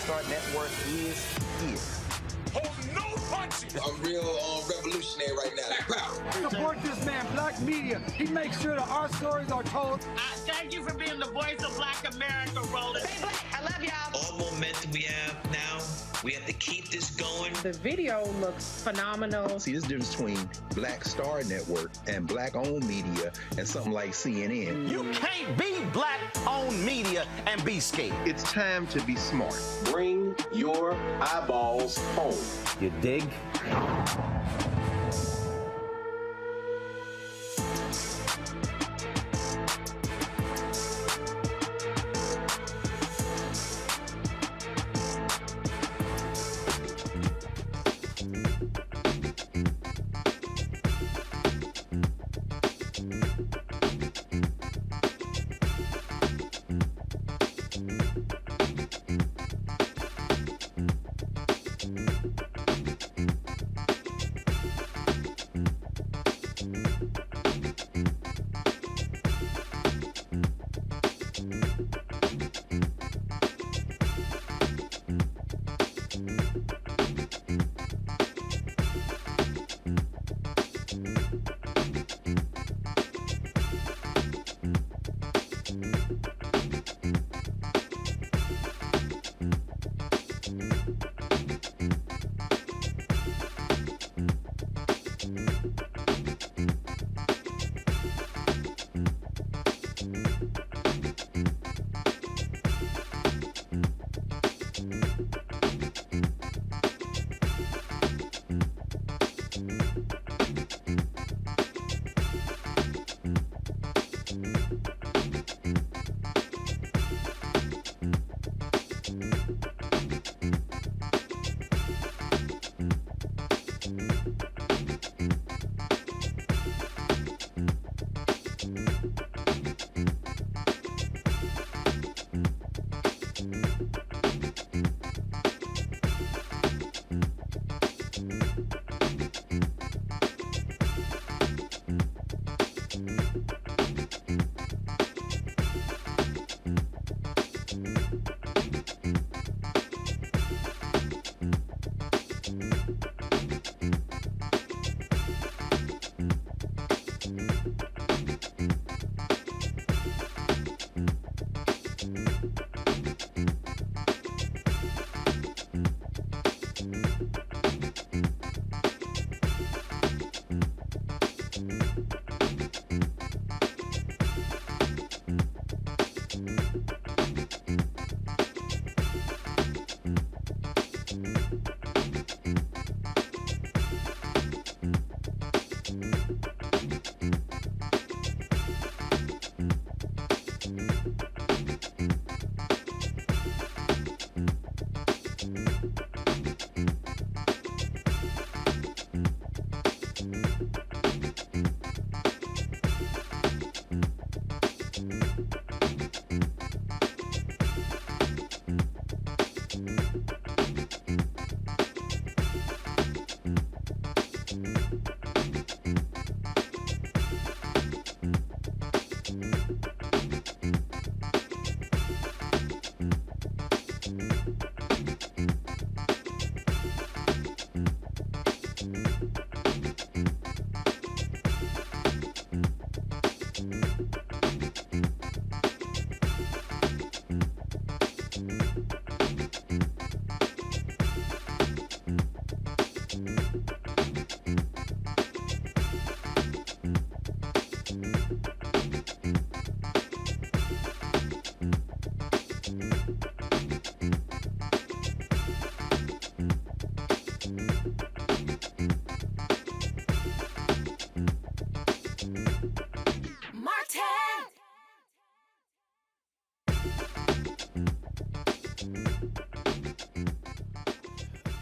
Start Network is here. Oh, no punches! I'm real revolutionary right now. Support this man, Black Media. He makes sure that our stories are told. Thank you for being the voice of Black America, Roland. Stay black. I love y'all. All momentum we have now, we have to keep this going. The video looks phenomenal. See, there's a difference between Black Star Network and Black-owned media and something like CNN. You can't be Black-owned media and be scared. It's time to be smart. Bring your eyeballs home. You dig?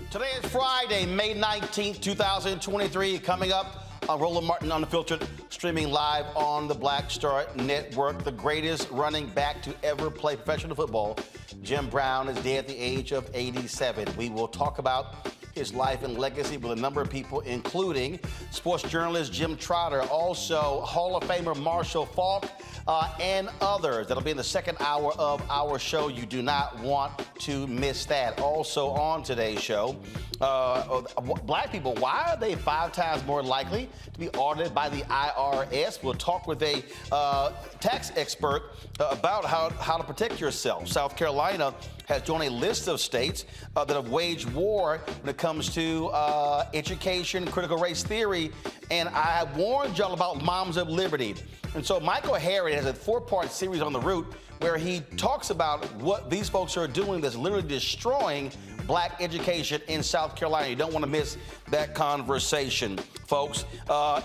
Today is Friday, May 19th, 2023. Coming up on Roland Martin Unfiltered, streaming live on the Black Star Network. The greatest running back to ever play professional football, Jim Brown, is dead at the age of 87. We will talk about his life and legacy with a number of people, including sports journalist Jim Trotter, also Hall of Famer Marshall Faulk, and others. That'll be in the second hour of our show. You do not want to miss that. Also on today's show, black people, why are they 5 times more likely to be audited by the IRS? We'll talk with a tax expert about how to protect yourself. South Carolina has joined a list of states that have waged war when it comes to education, critical race theory, and I warned y'all about Moms of Liberty. And so Michael Harriot has a 4-part series on the route where he talks about what these folks are doing that's literally destroying black education in South Carolina. You don't want to miss that conversation, folks.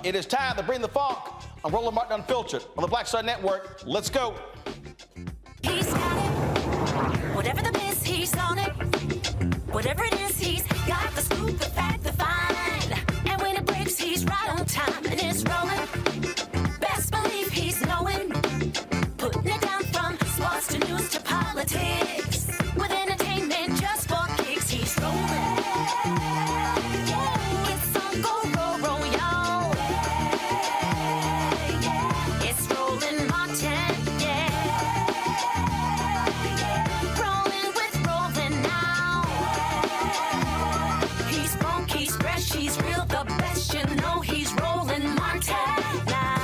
It is time to bring the funk on Roland Martin Unfiltered on the Black Star Network. Let's go. He's got it. Whatever the miss, he's on it. Whatever it is, he's got the scoop, the fact, the find. And when it breaks, he's right on time and it's rolling. Best believe he's knowing. Putting it down from sports to news to politics. With entertainment just for kicks, he's rolling. Yeah, it's on go, roll, roll, y'all. Yeah, it's Roland Martin, yeah. Rolling with Roland now. He's funk, he's fresh, he's real, the best, you know he's Roland Martin now.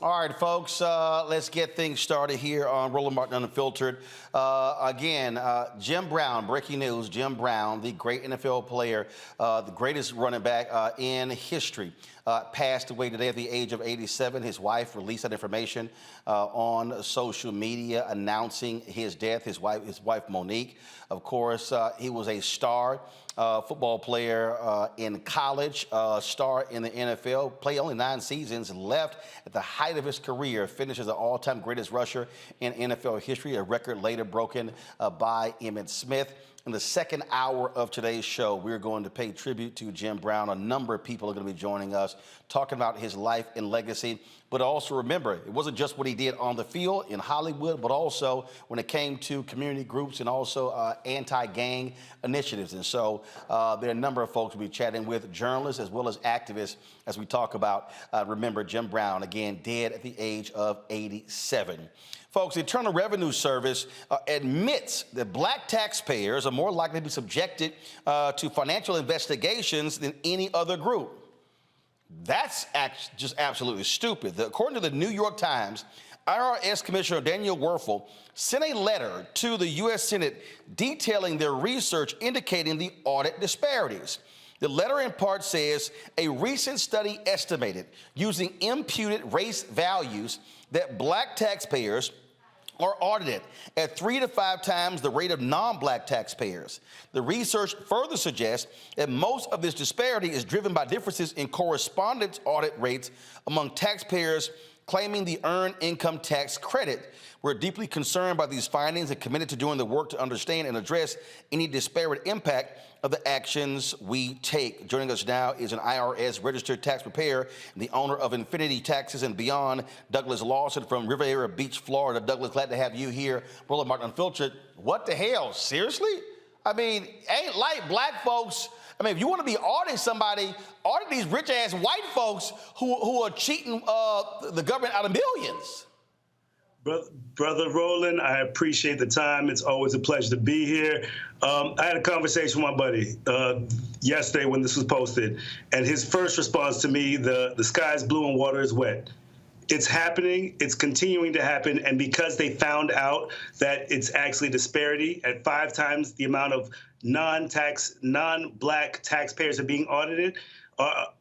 All right, folks, let's get things started here on Roland Martin Unfiltered. Again, Jim Brown, breaking news, Jim Brown, the great NFL player, the greatest running back in history, passed away today at the age of 87. His wife released that information on social media announcing his death. His wife Monique, of course, he was a star football player in college, star in the NFL, played only 9 seasons, left at the height of his career, finished as the all-time greatest rusher in NFL history, a record later broken by Emmitt Smith. In the second hour of today's show, we're going to pay tribute to Jim Brown. A number of people are going to be joining us, talking about his life and legacy. But also remember, it wasn't just what he did on the field in Hollywood, but also when it came to community groups and also anti-gang initiatives. And so there are a number of folks we'll be chatting with, journalists as well as activists, as we talk about, remember, Jim Brown, again, dead at the age of 87. Folks, the Internal Revenue Service admits that black taxpayers are more likely to be subjected to financial investigations than any other group. That's just absolutely stupid. According to the New York Times, IRS Commissioner Daniel Werfel sent a letter to the U.S. Senate detailing their research indicating the audit disparities. The letter in part says a recent study estimated using imputed race values that black taxpayers are audited at 3 to 5 times the rate of non-black taxpayers. The research further suggests that most of this disparity is driven by differences in correspondence audit rates among taxpayers claiming the Earned Income Tax Credit. We're deeply concerned by these findings and committed to doing the work to understand and address any disparate impact of the actions we take. Joining us now is an IRS-registered tax preparer and the owner of Infinity Taxes and Beyond, Douglas Lawson from Riviera Beach, Florida. Douglas, glad to have you here. Roland Martin Unfiltered. What the hell? Seriously? I mean, ain't like black folks. I mean, if you want to be auditing somebody, audit these rich-ass white folks who are cheating the government out of millions. Brother Roland, I appreciate the time. It's always a pleasure to be here. I had a conversation with my buddy yesterday when this was posted, and his first response to me, the sky is blue and water is wet. It's happening. It's continuing to happen. And because they found out that it's actually disparity at 5 times the amount of non-black taxpayers are being audited,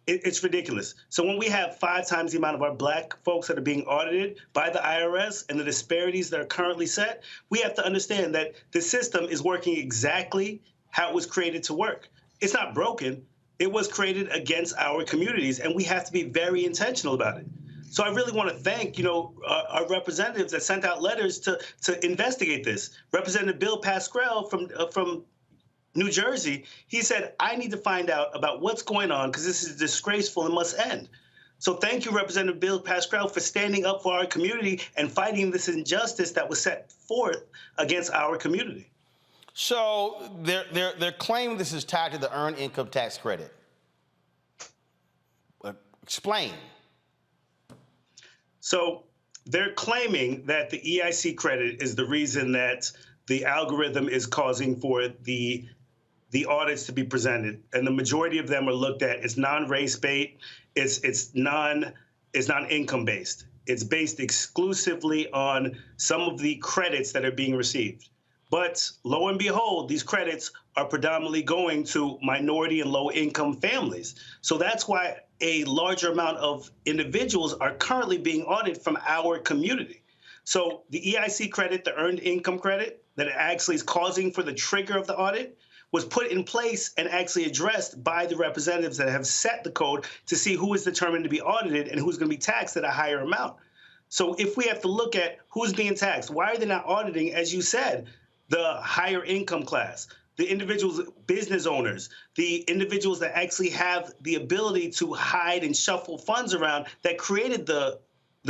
it's ridiculous. So when we have 5 times the amount of our black folks that are being audited by the IRS and the disparities that are currently set, we have to understand that the system is working exactly how it was created to work. It's not broken. It was created against our communities, and we have to be very intentional about it. So I really want to thank, our representatives that sent out letters to investigate this. Representative Bill Pascrell from New Jersey, he said, I need to find out about what's going on because this is disgraceful and must end. So thank you, Representative Bill Pascrell, for standing up for our community and fighting this injustice that was set forth against our community. So they're claiming this is tied to the earned income tax credit. Explain. So they're claiming that the EIC credit is the reason that the algorithm is causing for the audits to be presented, and the majority of them are looked at as non-race based. It's non-income based. It's based exclusively on some of the credits that are being received. But lo and behold, these credits are predominantly going to minority and low-income families. So that's why a larger amount of individuals are currently being audited from our community. So the EIC credit, the earned income credit, that actually is causing for the trigger of the audit, was put in place and actually addressed by the representatives that have set the code to see who is determined to be audited and who's going to be taxed at a higher amount. So if we have to look at who's being taxed, why are they not auditing, as you said, the higher income class, the individuals, business owners, the individuals that actually have the ability to hide and shuffle funds around that created the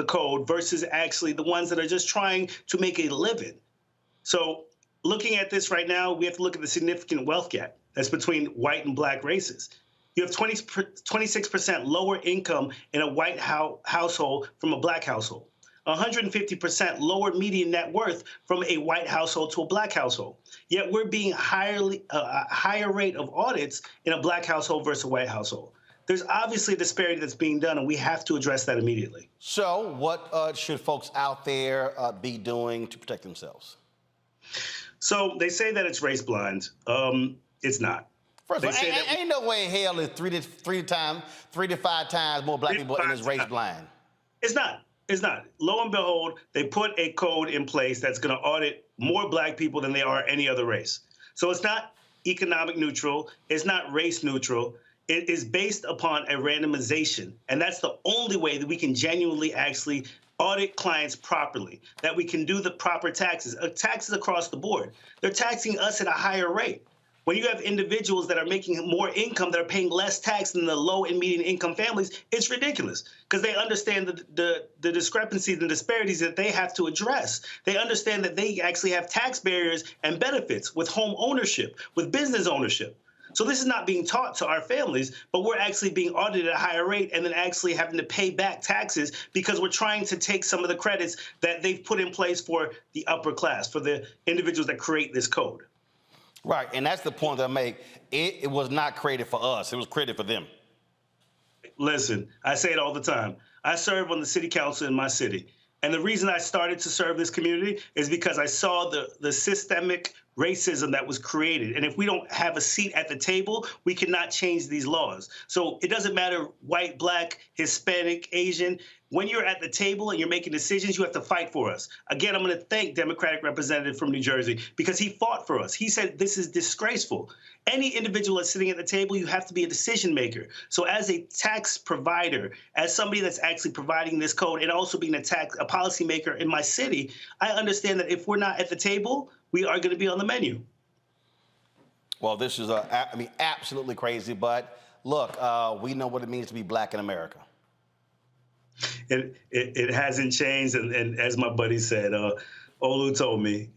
code versus actually the ones that are just trying to make a living? So looking at this right now, we have to look at the significant wealth gap that's between white and black races. You have 26% lower income in a white household from a black household. 150% lower median net worth from a white household to a black household. Yet we're being a higher rate of audits in a black household versus a white household. There's obviously a disparity that's being done, and we have to address that immediately. So what should folks out there be doing to protect themselves? So they say that it's race blind. It's not. First of all, ain't no way in hell is 3 to 5 times more black people in this race blind. It's not. It's not. Lo and behold, they put a code in place that's going to audit more black people than they are any other race. So it's not economic neutral. It's not race neutral. It is based upon a randomization. And that's the only way that we can genuinely actually audit clients properly, that we can do the proper taxes across the board. They're taxing us at a higher rate. When you have individuals that are making more income that are paying less tax than the low and median income families, it's ridiculous because they understand the discrepancies and disparities that they have to address. They understand that they actually have tax barriers and benefits with home ownership, with business ownership. So this is not being taught to our families, but we're actually being audited at a higher rate and then actually having to pay back taxes because we're trying to take some of the credits that they've put in place for the upper class, for the individuals that create this code. Right, and that's the point that I make. It was not created for us. It was created for them. Listen, I say it all the time. I serve on the city council in my city. And the reason I started to serve this community is because I saw the systemic racism that was created. And if we don't have a seat at the table, we cannot change these laws. So it doesn't matter white, black, Hispanic, Asian. When you're at the table and you're making decisions, you have to fight for us. Again, I'm going to thank Democratic Representative from New Jersey because he fought for us. He said this is disgraceful. Any individual that's sitting at the table, you have to be a decision maker. So as a tax provider, as somebody that's actually providing this code and also being a policymaker in my city, I understand that if we're not at the table, we are going to be on the menu. Well, this is, absolutely crazy. But look, we know what it means to be black in America. It hasn't changed. And as my buddy said, Olu told me,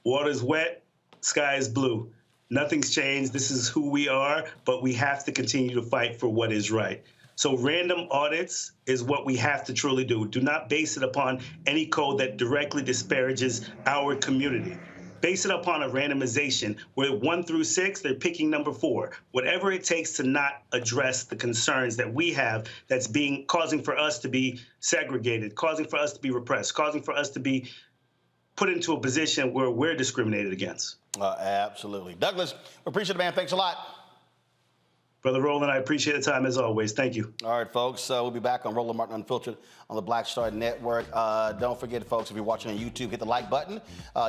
water's wet, sky is blue. Nothing's changed. This is who we are, but we have to continue to fight for what is right. So random audits is what we have to truly do. Do not base it upon any code that directly disparages our community. base it upon a randomization where 1 through 6, they're picking number 4. Whatever it takes to not address the concerns that we have that's causing for us to be segregated, causing for us to be repressed, causing for us to be put into a position where we're discriminated against. Absolutely. Douglas, we appreciate it, man. Thanks a lot. Brother Roland, I appreciate the time as always. Thank you. All right, folks. We'll be back on Roland Martin Unfiltered on the Black Star Network. Don't forget, folks, if you're watching on YouTube, hit the like button.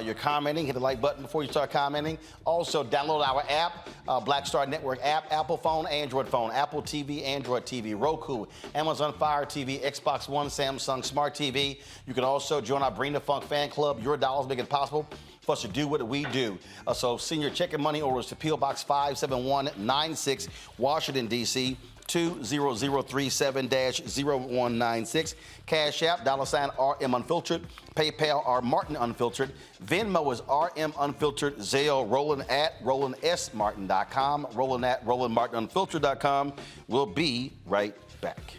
You're commenting, hit the like button before you start commenting. Also, download our app, Black Star Network app, Apple phone, Android phone, Apple TV, Android TV, Roku, Amazon Fire TV, Xbox One, Samsung Smart TV. You can also join our Bring the Funk fan club. Your dollars make it possible for us to do what we do. So send your check and money orders to P.O. Box 57196, Washington, D.C., 20037-0196. Cash App, $RM Unfiltered. PayPal, R Martin Unfiltered. Venmo is RM Unfiltered. Zelle, Roland at RolandSMartin.com. Roland at RolandMartinUnfiltered.com. We'll be right back.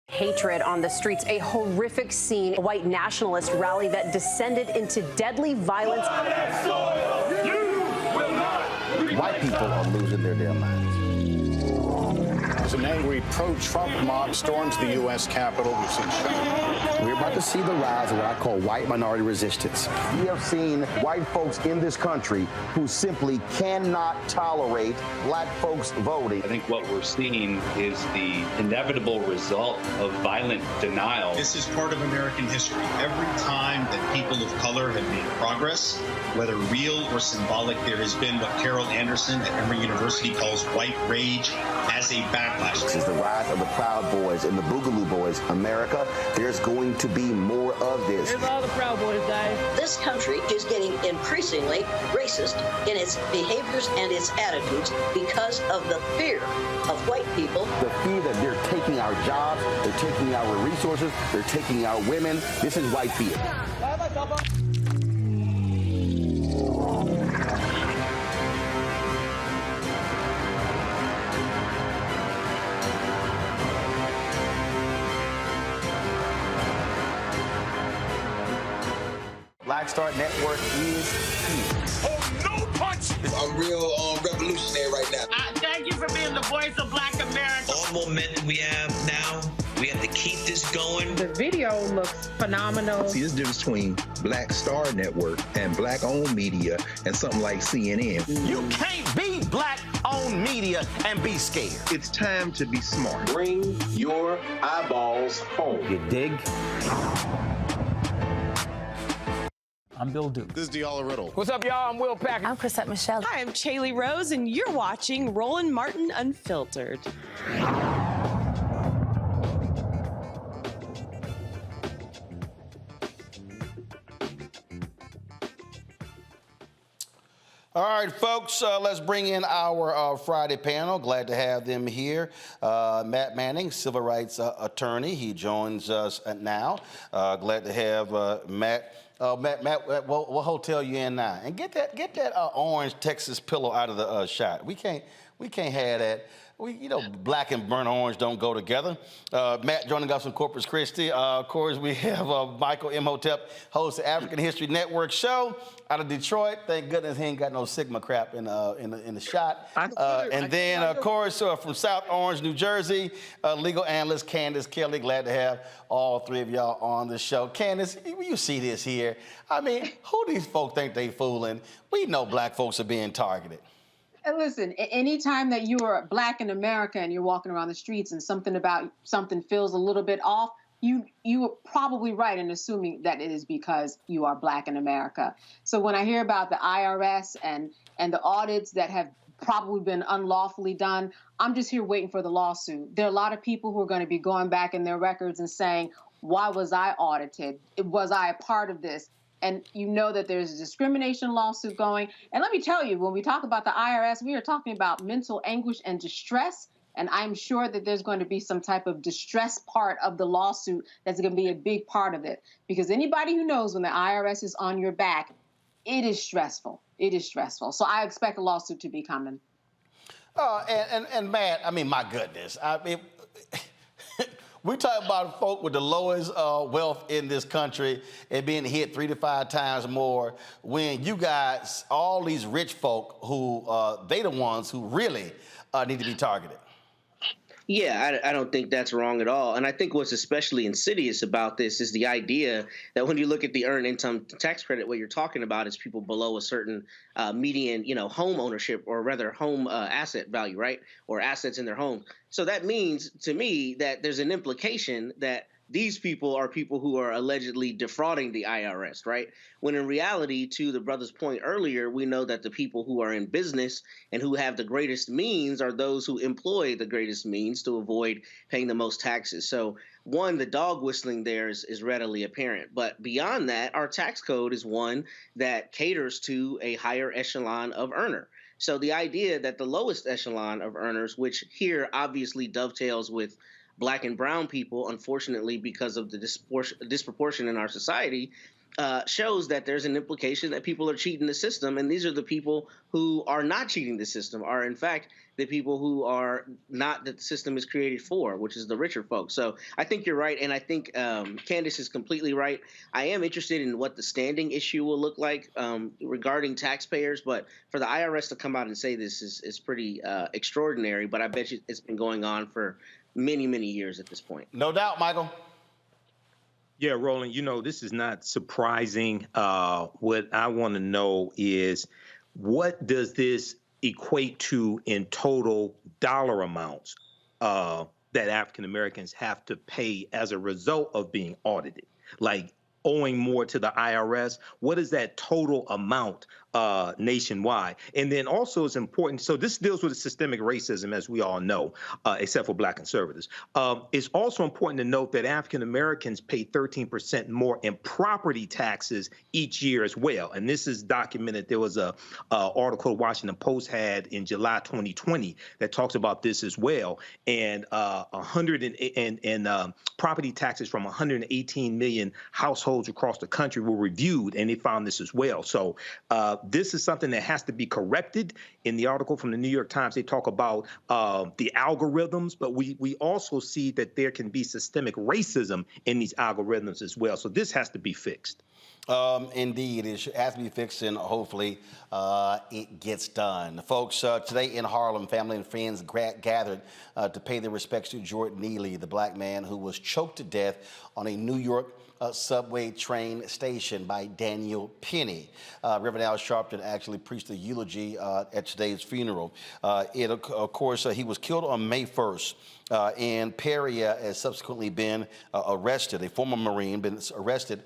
Hatred on the streets, a horrific scene, a white nationalist rally that descended into deadly violence. White people are losing their damn minds. As an angry pro-Trump mob storms the U.S. Capitol, we've seen shots. We're about to see the rise of what I call white minority resistance. We have seen white folks in this country who simply cannot tolerate black folks voting. I think what we're seeing is the inevitable result of violent denial. This is part of American history. Every time that people of color have made progress, whether real or symbolic, there has been what Carol Anderson at Emory University calls white rage as a backlash. This is the rise of the Proud Boys and the Boogaloo Boys. America, there's going to be more of this. Here's all the Proud Boys, guys. This country is getting increasingly racist in its behaviors and its attitudes because of the fear of white people. The fear that they're taking our jobs, they're taking our resources, they're taking our women. This is white fear. Black Star Network is here. Oh, no punch! I'm real revolutionary right now. Thank you for being the voice of Black America. All momentum we have now, we have to keep this going. The video looks phenomenal. See, this difference between Black Star Network and black-owned media and something like CNN. You can't be black-owned media and be scared. It's time to be smart. Bring your eyeballs home. You dig? I'm Bill Duke. This is Diala Riddle. What's up, y'all? I'm Will Packer. I'm Chrisette Michelle. Hi, I'm Chaley Rose, and you're watching Roland Martin Unfiltered. All right, folks, let's bring in our Friday panel. Glad to have them here. Matt Manning, civil rights attorney. He joins us now. Glad to have Matt. Matt, what hotel you in now? And get that orange Texas pillow out of the shot. We can't have that. Black and burnt orange don't go together. Matt joining us from Corpus Christi. Of course, we have Michael Imhotep, host of African History Network show out of Detroit. Thank goodness he ain't got no Sigma crap in the shot. And then, of course, from South Orange, New Jersey, legal analyst Candace Kelly. Glad to have all three of y'all on the show. Candace, you see this here. I mean, who these folks think they fooling? We know black folks are being targeted. And listen, anytime that you are black in America and you're walking around the streets and something feels a little bit off, you are probably right in assuming that it is because you are black in America. So when I hear about the IRS and the audits that have probably been unlawfully done, I'm just here waiting for the lawsuit. There are a lot of people who are going to be going back in their records and saying, why was I audited? Was I a part of this? And you know that there's a discrimination lawsuit going. And let me tell you, when we talk about the IRS, we are talking about mental anguish and distress. And I'm sure that there's going to be some type of distress part of the lawsuit that's going to be a big part of it. Because anybody who knows when the IRS is on your back, it is stressful. It is stressful. So I expect a lawsuit to be coming. And Matt, I mean, my goodness. I mean, We talk about folk with the lowest wealth in this country and being hit 3 to 5 times more when you got all these rich folk who they the ones who really need to be targeted. Yeah, I don't think that's wrong at all. And I think what's especially insidious about this is the idea that when you look at the earned income tax credit, what you're talking about is people below a certain median, home ownership, or rather home asset value, right? Or assets in their home. So that means to me that there's an implication that these people are people who are allegedly defrauding the IRS, right? When in reality, to the brother's point earlier, we know that the people who are in business and who have the greatest means are those who employ the greatest means to avoid paying the most taxes. So one, the dog whistling there is readily apparent. But beyond that, our tax code is one that caters to a higher echelon of earner. So the idea that the lowest echelon of earners, which here obviously dovetails with Black and brown people, unfortunately, because of the disproportion in our society, shows that there's an implication that people are cheating the system. And these are the people who are not cheating the system, are in fact the people who are not that the system is created for, which is the richer folks. So I think you're right. And I think Candace is completely right. I am interested in what the standing issue will look like regarding taxpayers. But for the IRS to come out and say this is pretty extraordinary. But I bet you it's been going on for many, many years at this point. No doubt, Michael. Yeah, Roland, this is not surprising. What I want to know is, what does this equate to in total dollar amounts that African Americans have to pay as a result of being audited? Like owing more to the IRS, what is that total amount nationwide? And then also it's important, so this deals with systemic racism, as we all know, except for Black conservatives. It's also important to note that African Americans pay 13% more in property taxes each year as well. And this is documented. There was a article Washington Post had in July 2020 that talks about this as well. And property taxes from 118 million households across the country were reviewed, and they found this as well. So this is something that has to be corrected. In the article from the New York Times, they talk about the algorithms, but we also see that there can be systemic racism in these algorithms as well. So this has to be fixed. Indeed, it has to be fixed, and hopefully it gets done. Folks, today in Harlem, family and friends gathered to pay their respects to Jordan Neely, the Black man who was choked to death on a New York subway train station by Daniel Penny. Reverend Al Sharpton actually preached a eulogy at today's funeral. Of course, he was killed on May 1st. And Perry has subsequently been arrested, a former Marine, been arrested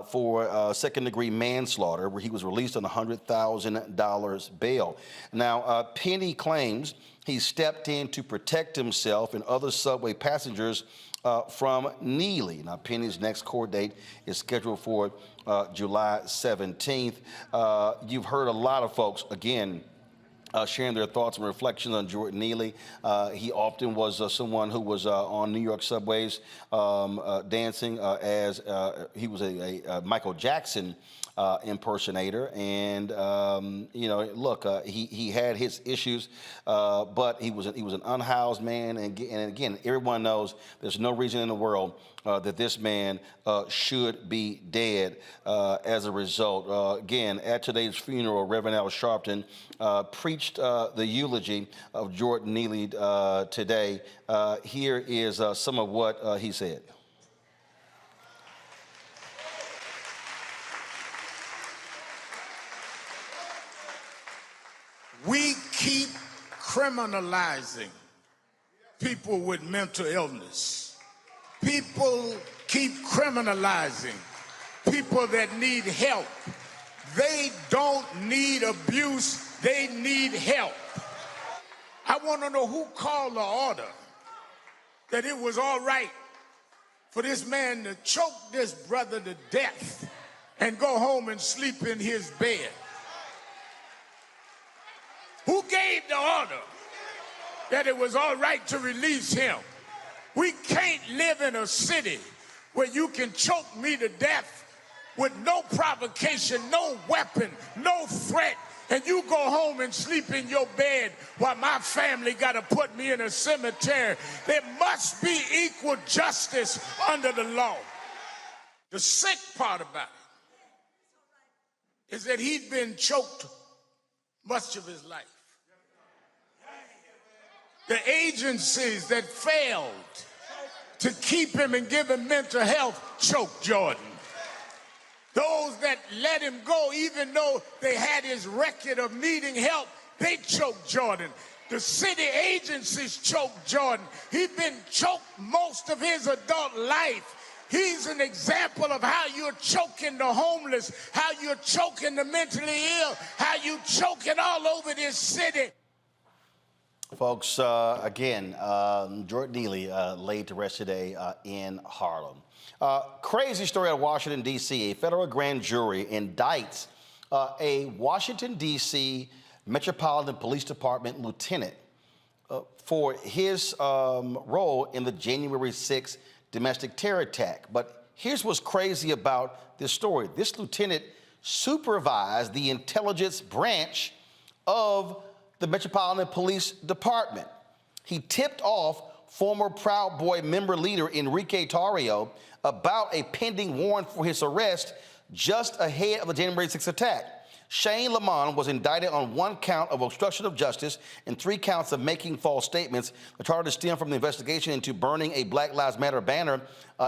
for second-degree manslaughter, where he was released on $100,000 bail. Now, Penny claims he stepped in to protect himself and other subway passengers from Neely. Now, Penny's next court date is scheduled for July 17th. You've heard a lot of folks, again, sharing their thoughts and reflections on Jordan Neely. He often was someone who was on New York subways dancing as he was a Michael Jackson impersonator. And, look, he had his issues, but he was an unhoused man. And again, everyone knows there's no reason in the world that this man should be dead as a result. Again, at today's funeral, Reverend Al Sharpton preached the eulogy of Jordan Neely today. Here is some of what he said. We keep criminalizing people with mental illness. People keep criminalizing people that need help. They don't need abuse, they need help. I want to know who called the order that it was all right for this man to choke this brother to death and go home and sleep in his bed. Who gave the order that it was all right to release him? We can't live in a city where you can choke me to death with no provocation, no weapon, no threat, and you go home and sleep in your bed while my family got to put me in a cemetery. There must be equal justice under the law. The sick part about it is that he'd been choked much of his life. The agencies that failed to keep him and give him mental health choked Jordan. Those that let him go, even though they had his record of needing help, they choked Jordan. The city agencies choked Jordan. He'd been choked most of his adult life. He's an example of how you're choking the homeless, how you're choking the mentally ill, how you're choking all over this city. Folks, again, Jordan Neely laid to rest today in Harlem. Crazy story out of Washington, D.C. A federal grand jury indicts a Washington, D.C. Metropolitan Police Department lieutenant for his role in the January 6th domestic terror attack. But here's what's crazy about this story. This lieutenant supervised the intelligence branch of the Metropolitan Police Department. He tipped off former Proud Boy member leader Enrique Tarrio about a pending warrant for his arrest just ahead of the January 6th attack. Shane Lamont was indicted on 1 count of obstruction of justice and 3 counts of making false statements. The charges stem from the investigation into burning a Black Lives Matter banner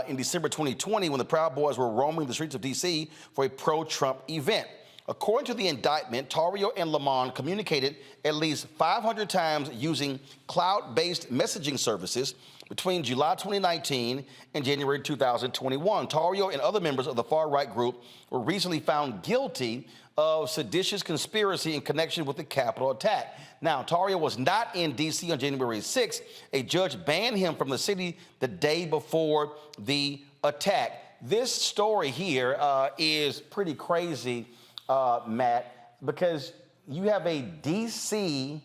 in December 2020 when the Proud Boys were roaming the streets of D.C. for a pro-Trump event. According to the indictment, Tarrio and Lamont communicated at least 500 times using cloud-based messaging services between July 2019 and January 2021. Tarrio and other members of the far-right group were recently found guilty of seditious conspiracy in connection with the Capitol attack. Now, Tarrio was not in D.C. on January 6th. A judge banned him from the city the day before the attack. This story here is pretty crazy, Matt, because you have a D.C.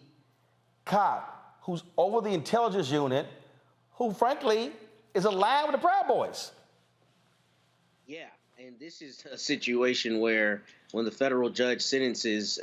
cop who's over the intelligence unit who, frankly, is aligned with the Proud Boys. Yeah, and this is a situation where when the federal judge sentences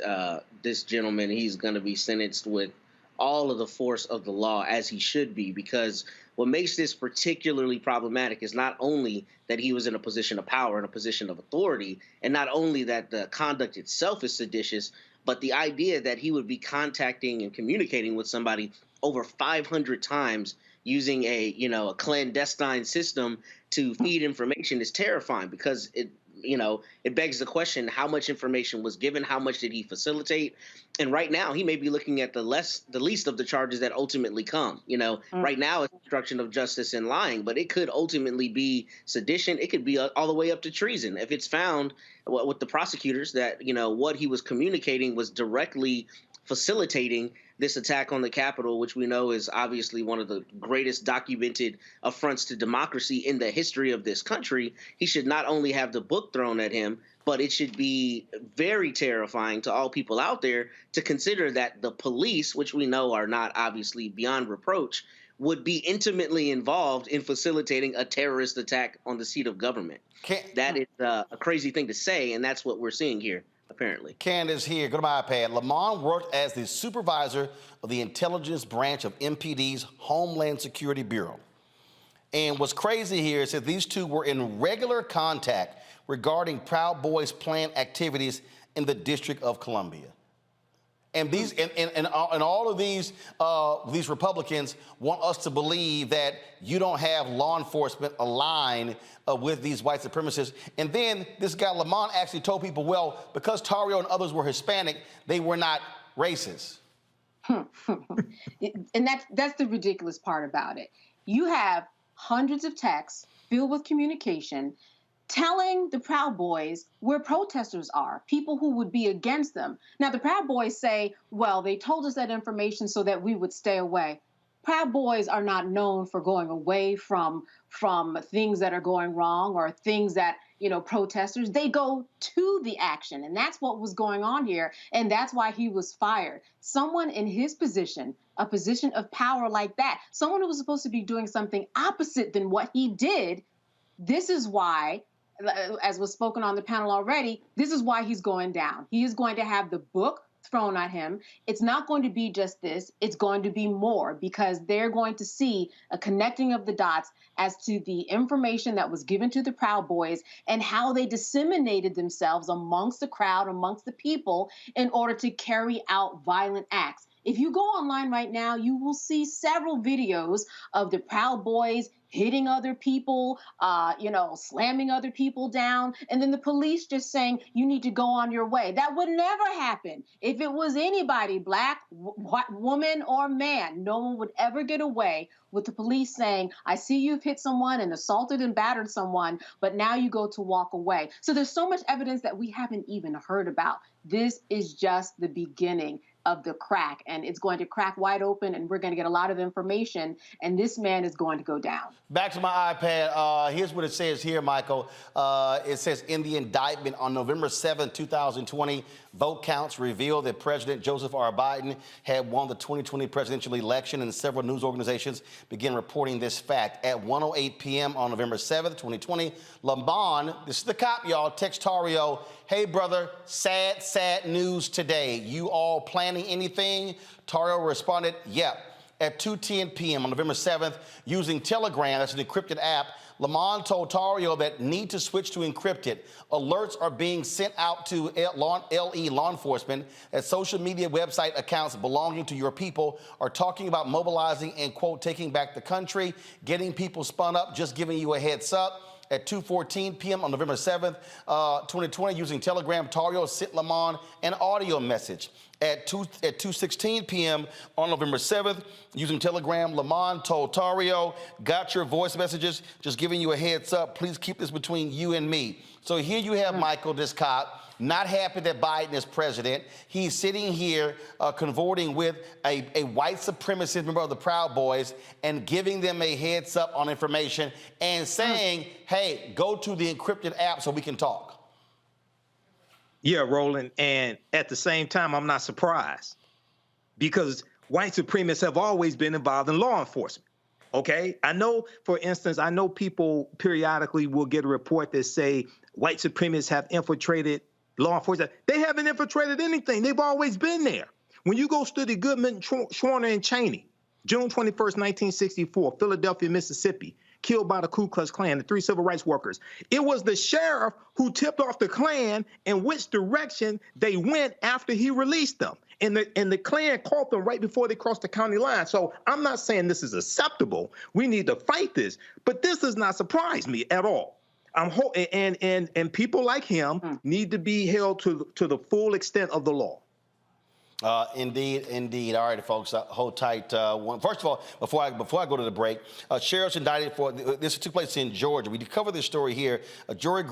this gentleman, he's going to be sentenced with all of the force of the law, as he should be, because what makes this particularly problematic is not only that he was in a position of power, in a position of authority, and not only that the conduct itself is seditious, but the idea that he would be contacting and communicating with somebody over 500 times using a clandestine system to feed information is terrifying, because it begs the question, how much information was given? How much did he facilitate? And right now, he may be looking at the least of the charges that ultimately come. Right now, it's obstruction of justice and lying, but it could ultimately be sedition. It could be all the way up to treason. If it's found with the prosecutors that, what he was communicating was directly facilitating this attack on the Capitol, which we know is obviously one of the greatest documented affronts to democracy in the history of this country, he should not only have the book thrown at him, but it should be very terrifying to all people out there to consider that the police, which we know are not obviously beyond reproach, would be intimately involved in facilitating a terrorist attack on the seat of government. That is a crazy thing to say, and that's what we're seeing here. Apparently. Candace here, go to my iPad. Lamont worked as the supervisor of the intelligence branch of MPD's Homeland Security Bureau. And what's crazy here is that these two were in regular contact regarding Proud Boys' planned activities in the District of Columbia. And these and all of these Republicans want us to believe that you don't have law enforcement aligned with these white supremacists. And then this guy Lamont actually told people, well, because Tarrio and others were Hispanic, they were not racist. And that's the ridiculous part about it. You have hundreds of texts filled with communication telling the Proud Boys where protesters are, people who would be against them. Now, the Proud Boys say, well, they told us that information so that we would stay away. Proud Boys are not known for going away from things that are going wrong or things that, protesters. They go to the action, and that's what was going on here, and that's why he was fired. Someone in his position, a position of power like that, someone who was supposed to be doing something opposite than what he did, this is why, as was spoken on the panel already, this is why he's going down. He is going to have the book thrown at him. It's not going to be just this. It's going to be more, because they're going to see a connecting of the dots as to the information that was given to the Proud Boys and how they disseminated themselves amongst the crowd, amongst the people, in order to carry out violent acts. If you go online right now, you will see several videos of the Proud Boys hitting other people, slamming other people down, and then the police just saying, you need to go on your way. That would never happen. If it was anybody, black, woman, or man, no one would ever get away with the police saying, I see you've hit someone and assaulted and battered someone, but now you go to walk away. So there's so much evidence that we haven't even heard about. This is just the beginning of the crack, and it's going to crack wide open, and we're going to get a lot of information, and this man is going to go down. Back to my iPad. Here's what it says here, Michael. It says, in the indictment on November 7, 2020, vote counts revealed that President Joseph R. Biden had won the 2020 presidential election, and several news organizations began reporting this fact. At 1:08 p.m. on November 7th, 2020, Lamont, this is the cop, y'all, text Tario, hey, brother, sad, sad news today. You all planning anything? Tario responded, yep. At 2:10 p.m. on November 7th, using Telegram, that's an encrypted app, Lamont told Tario that need to switch to encrypted. Alerts are being sent out to LE law enforcement as social media website accounts belonging to your people are talking about mobilizing and, quote, taking back the country, getting people spun up, just giving you a heads up. At 2:14 p.m. on November 7th, 2020, using Telegram, Tario sent Lamont an audio message. At 2:16 p.m. on November 7th, using Telegram, Lamont told Tario, got your voice messages, just giving you a heads up. Please keep this between you and me. So here you have Michael, this cop, not happy that Biden is president. He's sitting here convorting with a white supremacist member of the Proud Boys and giving them a heads up on information and saying, hey, go to the encrypted app so we can talk. Yeah, Roland. And at the same time, I'm not surprised because white supremacists have always been involved in law enforcement. OK, I know, for instance, I know people periodically will get a report that say white supremacists have infiltrated law enforcement. They haven't infiltrated anything. They've always been there. When you go study Goodman, Schwerner, and Cheney, June 21st, 1964, Philadelphia, Mississippi, killed by the Ku Klux Klan, the 3 civil rights workers. It was the sheriff who tipped off the Klan in which direction they went after he released them. And the Klan caught them right before they crossed the county line. So I'm not saying this is acceptable. We need to fight this. But this does not surprise me at all. And people like him need to be held to the full extent of the law. Indeed, indeed. All right, folks, hold tight. First of all, before I go to the break, sheriff's indicted for this took place in Georgia. We covered this story here. A Georgia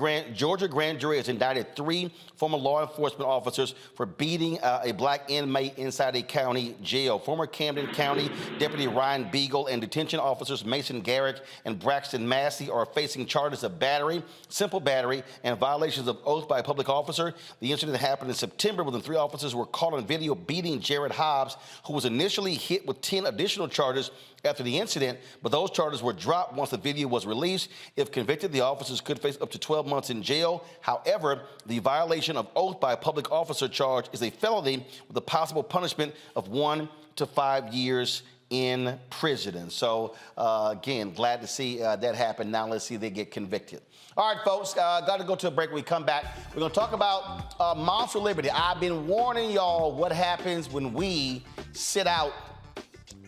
grand jury has indicted 3 former law enforcement officers for beating a black inmate inside a county jail. Former Camden County Deputy Ryan Beagle and detention officers Mason Garrick and Braxton Massey are facing charges of battery, simple battery, and violations of oath by a public officer. The incident happened in September when the 3 officers were caught on video beating Jared Hobbs, who was initially hit with 10 additional charges after the incident, but those charges were dropped once the video was released. If convicted, the officers could face up to 12 months in jail. However, the violation of oath by a public officer charge is a felony with a possible punishment of 1 to 5 years in prison. So, again, glad to see that happen. Now let's see if they get convicted. All right, folks, got to go to a break. When we come back, we're going to talk about Moms for Liberty. I've been warning y'all what happens when we sit out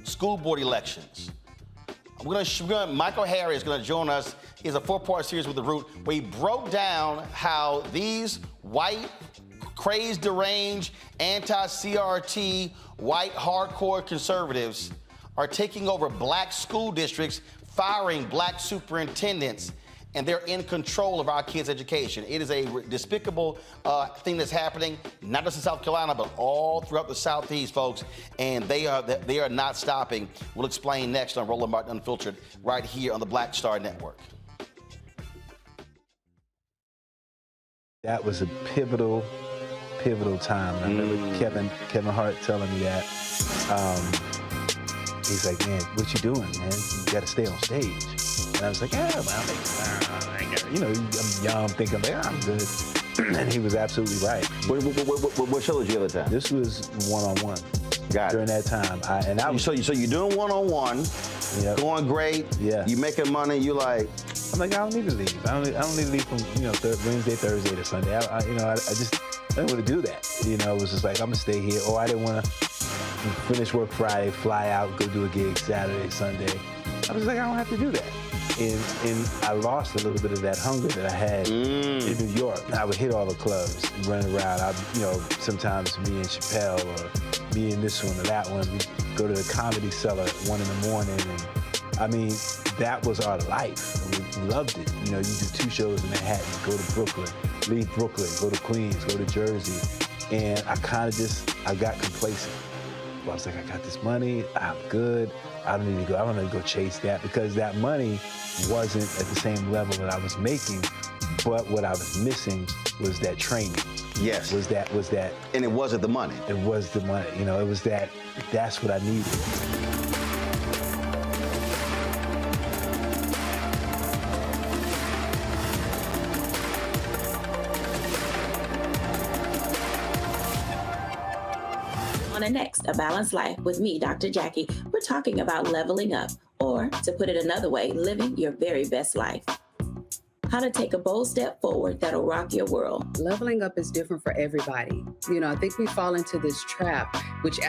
school board elections. Michael Harriot is going to join us. He has a 4-part series with The Root where he broke down how these white, crazed, deranged, anti-CRT, white, hardcore conservatives are taking over black school districts, firing black superintendents, and they're in control of our kids' education. It is a despicable thing that's happening, not just in South Carolina, but all throughout the Southeast, folks, and they are not stopping. We'll explain next on Roland Martin Unfiltered right here on the Black Star Network. That was a pivotal time. I remember Kevin Hart telling me that. He's like, man, what you doing, man? You got to stay on stage. And I was like, yeah, well, I'm young, thinking, I'm good. And he was absolutely right. What show did you have at the time? This was one-on-one. Got it. During that time. So you're doing one-on-one, going great. Yeah. You making money. You like. I'm like, I don't need to leave. I don't need to leave from Wednesday, Thursday to Sunday. I didn't want to do that. It was just like I'm gonna stay here. Or I didn't want to finish work Friday, fly out, go do a gig Saturday, Sunday. I was like, I don't have to do that. And I lost a little bit of that hunger that I had in New York. I would hit all the clubs, running around. Sometimes me and Chappelle or me and this one or that one, we'd go to the Comedy Cellar at 1 in the morning. And that was our life. We loved it. You do 2 shows in Manhattan, go to Brooklyn, leave Brooklyn, go to Queens, go to Jersey. And I got complacent. I was like, I got this money, I'm good. I don't need to go chase that, because that money wasn't at the same level that I was making, but what I was missing was that training. Yes. Was that. And it wasn't the money. It was the money. It was that's what I needed. On the next A Balanced Life with me, Dr. Jackie, we're talking about leveling up, or to put it another way, living your very best life. How to take a bold step forward that'll rock your world. Leveling up is different for everybody. I think we fall into this trap, which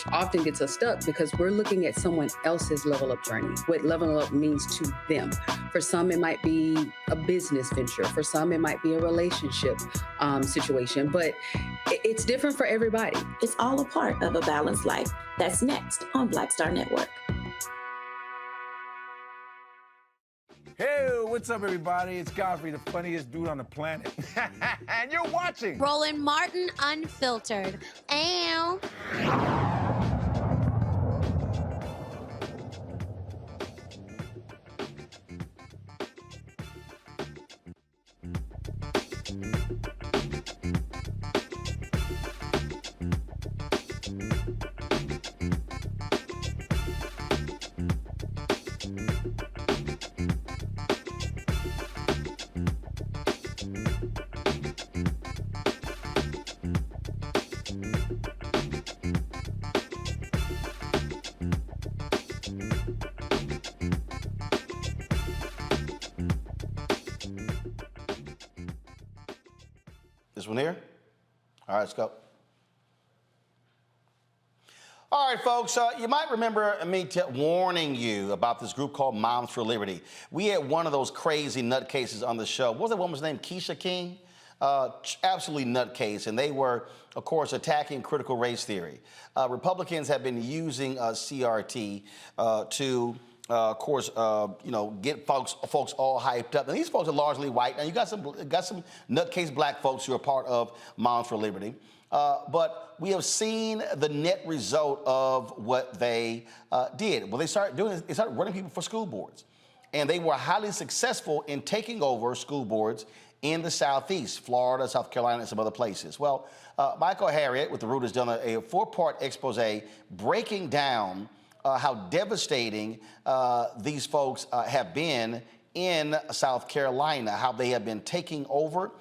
often gets us stuck because we're looking at someone else's level up journey, what leveling up means to them. For some, it might be a business venture. For some, it might be a relationship situation, but it's different for everybody. It's all a part of A Balanced Life. That's next on Black Star Network. Hey, what's up, everybody? It's Godfrey, the funniest dude on the planet. And you're watching Roland Martin Unfiltered. Ow. This one here? All right, let's go. All right, folks, you might remember me warning you about this group called Moms for Liberty. We had one of those crazy nutcases on the show. What was that woman's name? Keisha King? Absolutely nutcase. And they were, of course, attacking critical race theory. Republicans have been using CRT to of course, get folks all hyped up. And these folks are largely white. Now, you got some nutcase black folks who are part of Moms for Liberty. But we have seen the net result of what they did. What they started doing is they started running people for school boards. And they were highly successful in taking over school boards in the Southeast, Florida, South Carolina, and some other places. Well, Michael Harriot with The Root has done a 4-part expose breaking down how devastating these folks have been in South Carolina, how they have been taking over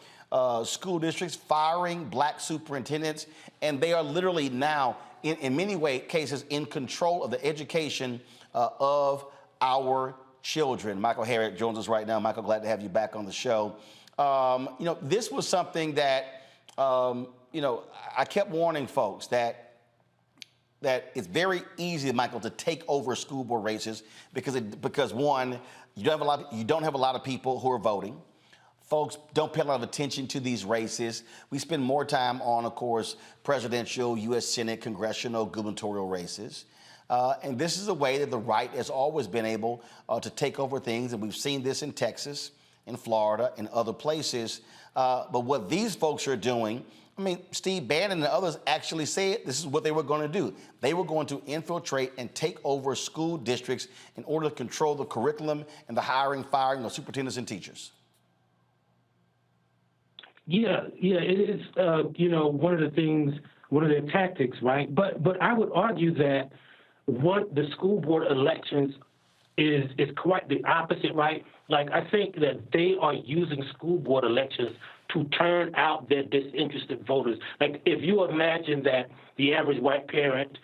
school districts, firing black superintendents, and they are literally now, in many cases, in control of the education of our children. Michael Harriot joins us right now. Michael, glad to have you back on the show. This was something that, I kept warning folks that it's very easy, Michael, to take over school board races because one, you don't have a lot of people who are voting. Folks don't pay a lot of attention to these races. We spend more time on, of course, presidential, U.S. Senate, congressional, gubernatorial races. And this is a way that the right has always been able to take over things. And we've seen this in Texas, in Florida, and other places. But what these folks are doing, Steve Bannon and others actually said this is what they were going to do. They were going to infiltrate and take over school districts in order to control the curriculum and the hiring, firing of superintendents and teachers. Yeah, it is, one of the things, one of their tactics, right? But I would argue that what the school board elections is quite the opposite, right? Like, I think that they are using school board elections to turn out their disinterested voters. Like, if you imagine that the average white parent,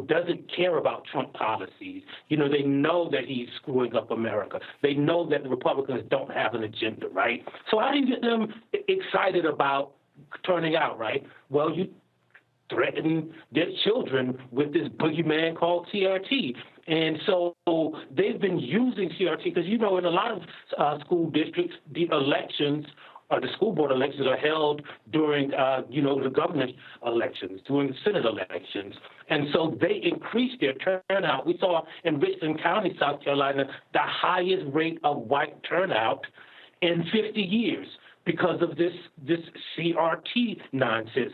doesn't care about Trump policies. They know that he's screwing up America. They know that the Republicans don't have an agenda, right? So how do you get them excited about turning out, right? Well, you threaten their children with this boogeyman called CRT. And so they've been using CRT because, in a lot of school districts, the elections the school board elections are held during, the governor's elections, during the Senate elections. And so they increased their turnout. We saw in Richland County, South Carolina, the highest rate of white turnout in 50 years because of this CRT nonsense,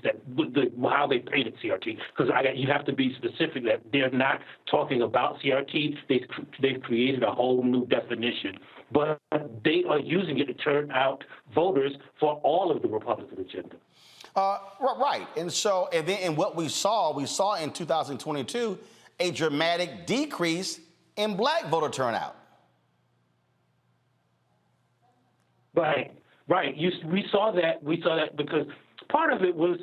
how they painted CRT. Because you have to be specific that they're not talking about CRT. They've created a whole new definition. But they are using it to turn out voters for all of the Republican agenda. Right. And what we saw in 2022 a dramatic decrease in black voter turnout. Right. We saw that because part of it was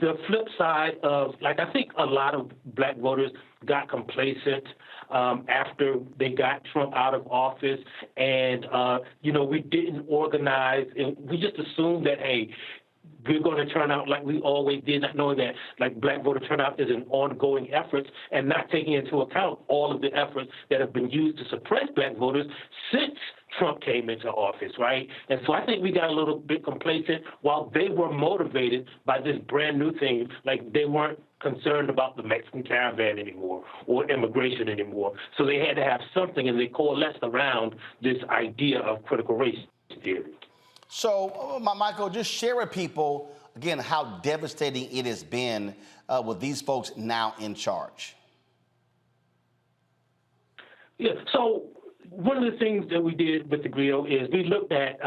the flip side of, I think a lot of black voters got complacent after they got Trump out of office, and we didn't organize, and we just assumed that, hey, we're going to turn out like we always did, not knowing that black voter turnout is an ongoing effort and not taking into account all of the efforts that have been used to suppress black voters since Trump came into office, right? And so I think we got a little bit complacent while they were motivated by this brand new thing. They weren't concerned about the Mexican caravan anymore or immigration anymore. So they had to have something, and they coalesced around this idea of critical race theory. So, Michael, just share with people, again, how devastating it has been with these folks now in charge. Yeah, so one of the things that we did with the grill is we looked at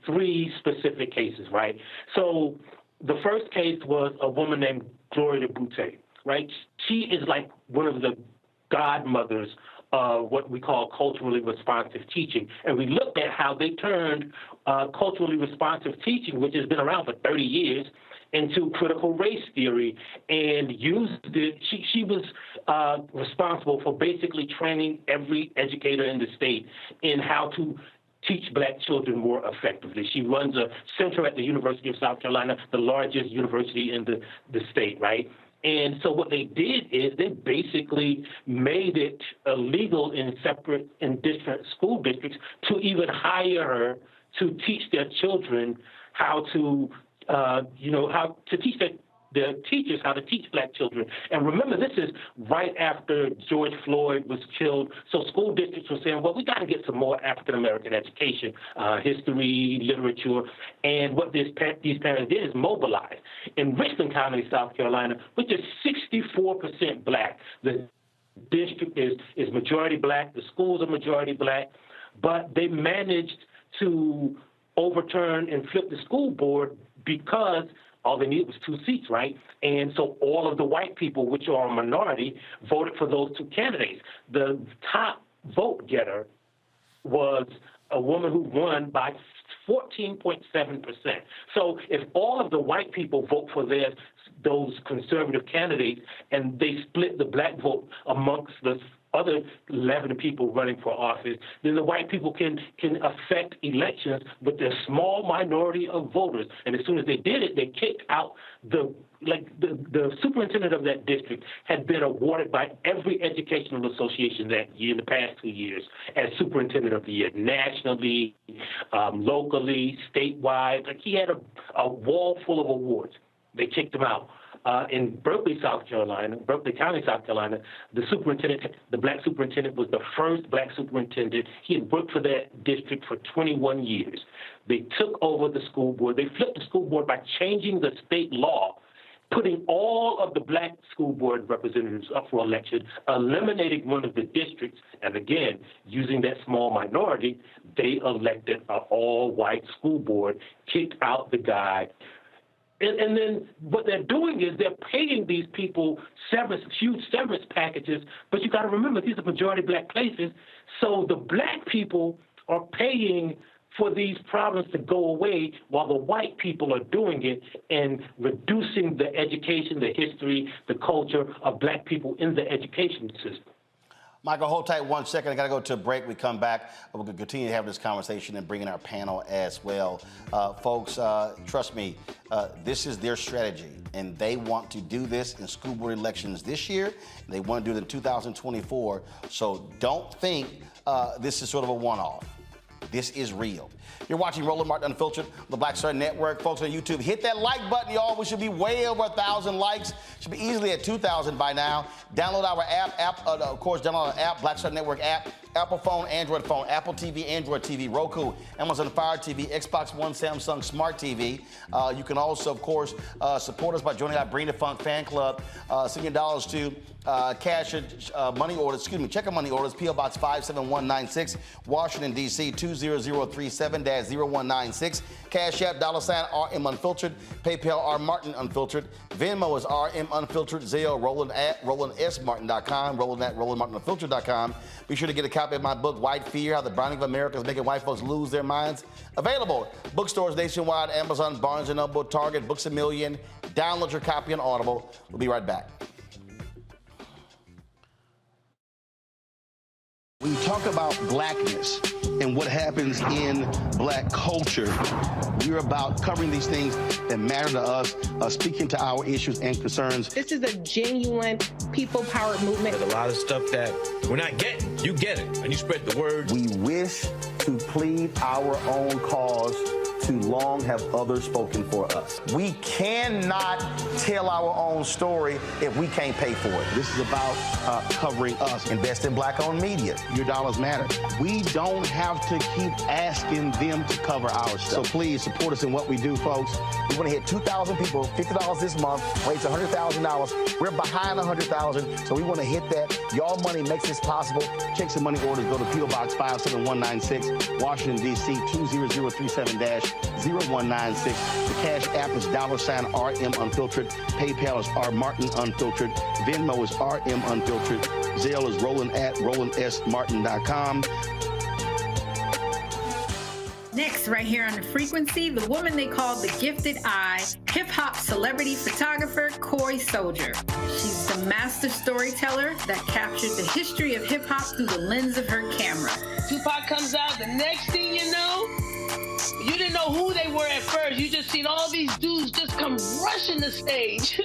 3 specific cases, right? So the first case was a woman named Gloria Butte, right? She is like one of the godmothers of what we call culturally responsive teaching. And we looked at how they turned culturally responsive teaching, which has been around for 30 years, into critical race theory and used it. She was responsible for basically training every educator in the state in how to teach black children more effectively. She runs a center at the University of South Carolina, the largest university in the state, right? And so what they did is they basically made it illegal in different school districts to even hire her to teach their children how to teach their teachers how to teach black children. And remember, this is right after George Floyd was killed. So school districts were saying, well, we got to get some more African-American education, history, literature. And what these parents did is mobilize. In Richland County, South Carolina, which is 64% black, the district is majority black, the schools are majority black, but they managed to overturn and flip the school board because all they needed was 2 seats, right? And so all of the white people, which are a minority, voted for those 2 candidates. The top vote getter was a woman who won by 14.7%. So if all of the white people vote for those conservative candidates and they split the black vote amongst the other 11 people running for office, then the white people can affect elections with a small minority of voters. And as soon as they did it, they kicked out the superintendent of that district had been awarded by every educational association that year, in the past 2 years, as superintendent of the year, nationally, locally, statewide. He had a wall full of awards. They kicked him out. In Berkeley, South Carolina, Berkeley County, South Carolina, the black superintendent was the first black superintendent. He had worked for that district for 21 years. They took over the school board. They flipped the school board by changing the state law, putting all of the black school board representatives up for election, eliminating one of the districts, and again, using that small minority, they elected an all-white school board, kicked out the guy. And then what they're doing is they're paying these people huge severance packages, but you got to remember, these are majority black places, so the black people are paying for these problems to go away while the white people are doing it and reducing the education, the history, the culture of black people in the education system. Michael, hold tight 1 second. I got to go to a break. We come back. We're going to continue to have this conversation and bring in our panel as well. Folks, trust me, this is their strategy, and they want to do this in school board elections this year. And they want to do it in 2024. So don't think this is sort of a one-off. This is real. You're watching Roland Martin Unfiltered on the Black Star Network. Folks on YouTube, hit that like button, y'all. We should be way over 1,000 likes. Should be easily at 2,000 by now. Download our app. Of course, download our app, Black Star Network app. Apple phone, Android phone, Apple TV, Android TV, Roku, Amazon Fire TV, Xbox One, Samsung Smart TV. You can also, of course, support us by joining our Bring the Funk fan club. Send your dollars to money orders, check money orders, P.O. Box 57196, Washington, D.C. 20037-0196. Cash App, $RM Unfiltered. PayPal, R Martin Unfiltered. Venmo is RM Unfiltered. Zelle, Roland at RolandSMartin.com. Roland at RolandMartinUnfiltered.com. Be sure to get a copy of my book, White Fear, How the Browning of America is Making White Folks Lose Their Minds. Available bookstores nationwide, Amazon, Barnes & Noble, Target, Books A Million. Download your copy on Audible. We'll be right back. When you talk about blackness and what happens in black culture, we're about covering these things that matter to us, speaking to our issues and concerns. This is a genuine people-powered movement. There's a lot of stuff that we're not getting. You get it, and you spread the word. We wish to plead our own cause. Too long have others spoken for us. We cannot tell our own story if we can't pay for it. This is about covering us. Invest in black-owned media. Your dollars matter. We don't have to keep asking them to cover our stuff. So please support us in what we do, folks. We want to hit 2,000 people, $50 this month, raise $100,000. We're behind 100,000, so we want to hit that. Y'all money makes this possible. Check some money orders. Go to P.O. Box 57196, Washington, D.C. 20037-0196. The Cash App is $RM Unfiltered. PayPal is R Martin Unfiltered. Venmo is RM Unfiltered. Zelle is Roland at RolandSMartin.com. Next, right here on The Frequency, the woman they call the Gifted Eye, hip-hop celebrity photographer Coy Soldier. She's the master storyteller that captured the history of hip-hop through the lens of her camera. Tupac comes out, the next thing you know, you didn't know who they were at first. You just seen all these dudes just come rushing the stage.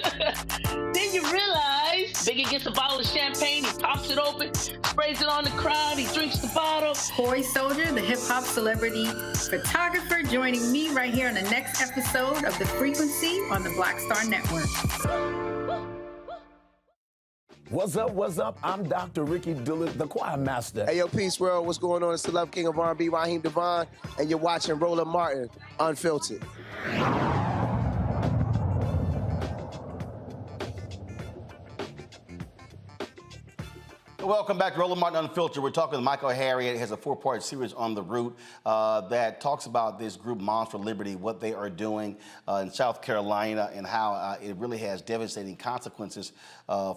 Then you realize Biggie gets a bottle of champagne, he pops it open, sprays it on the crowd, he drinks the bottle. Coy Soldier, the hip-hop celebrity photographer, joining me right here on the next episode of The Frequency on the Black Star Network. What's up, what's up? I'm Dr. Ricky Dillard, the choir master. Hey, yo, Peace World, what's going on? It's the Love King of R&B, Raheem Devon, and you're watching Roland Martin Unfiltered. Welcome back to Roland Martin Unfiltered. We're talking with Michael Harriot. He has a 4-part series on the route that talks about this group, Moms for Liberty, what they are doing in South Carolina, and how it really has devastating consequences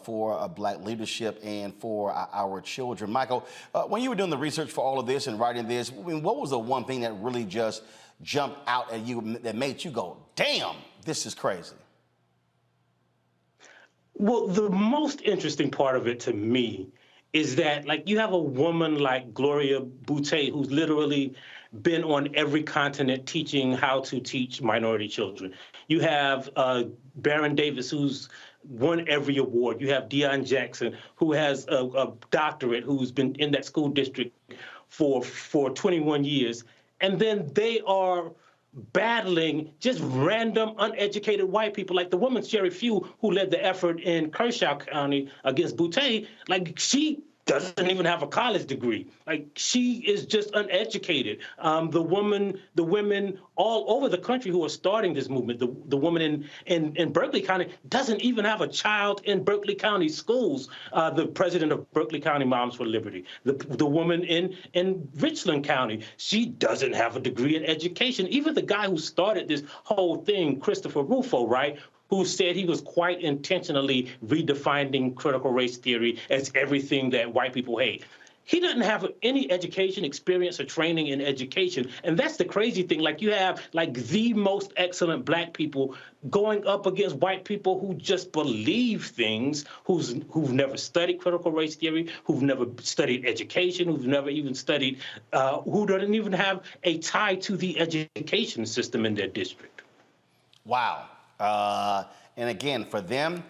for black leadership and for our children. Michael, when you were doing the research for all of this and writing this, I mean, what was the one thing that really just jumped out at you that made you go, damn, this is crazy? Well, the most interesting part of it to me is that, like, you have a woman like Gloria Boutte, who's literally been on every continent teaching how to teach minority children. You have Baron Davis, who's won every award. You have Deion Jackson, who has a doctorate, who's been in that school district for 21 years. And then they are battling just random, uneducated white people, like the woman, Sherry Few, who led the effort in Kershaw County against Boutte. Like, she doesn't even have a college degree. Like, she is just uneducated. The women all over the country who are starting this movement, the woman in Berkeley County doesn't even have a child in Berkeley County schools. The president of Berkeley County Moms for Liberty, the woman in Richland County, she doesn't have a degree in education. Even the guy who started this whole thing, Christopher Rufo, right, who said he was quite intentionally redefining critical race theory as everything that white people hate. He doesn't have any education, experience, or training in education. And that's the crazy thing. Like, you have like the most excellent black people going up against white people who just believe things, who've never studied critical race theory, who've never studied education, who've never even studied, who don't even have a tie to the education system in their district. Wow. And again, for them,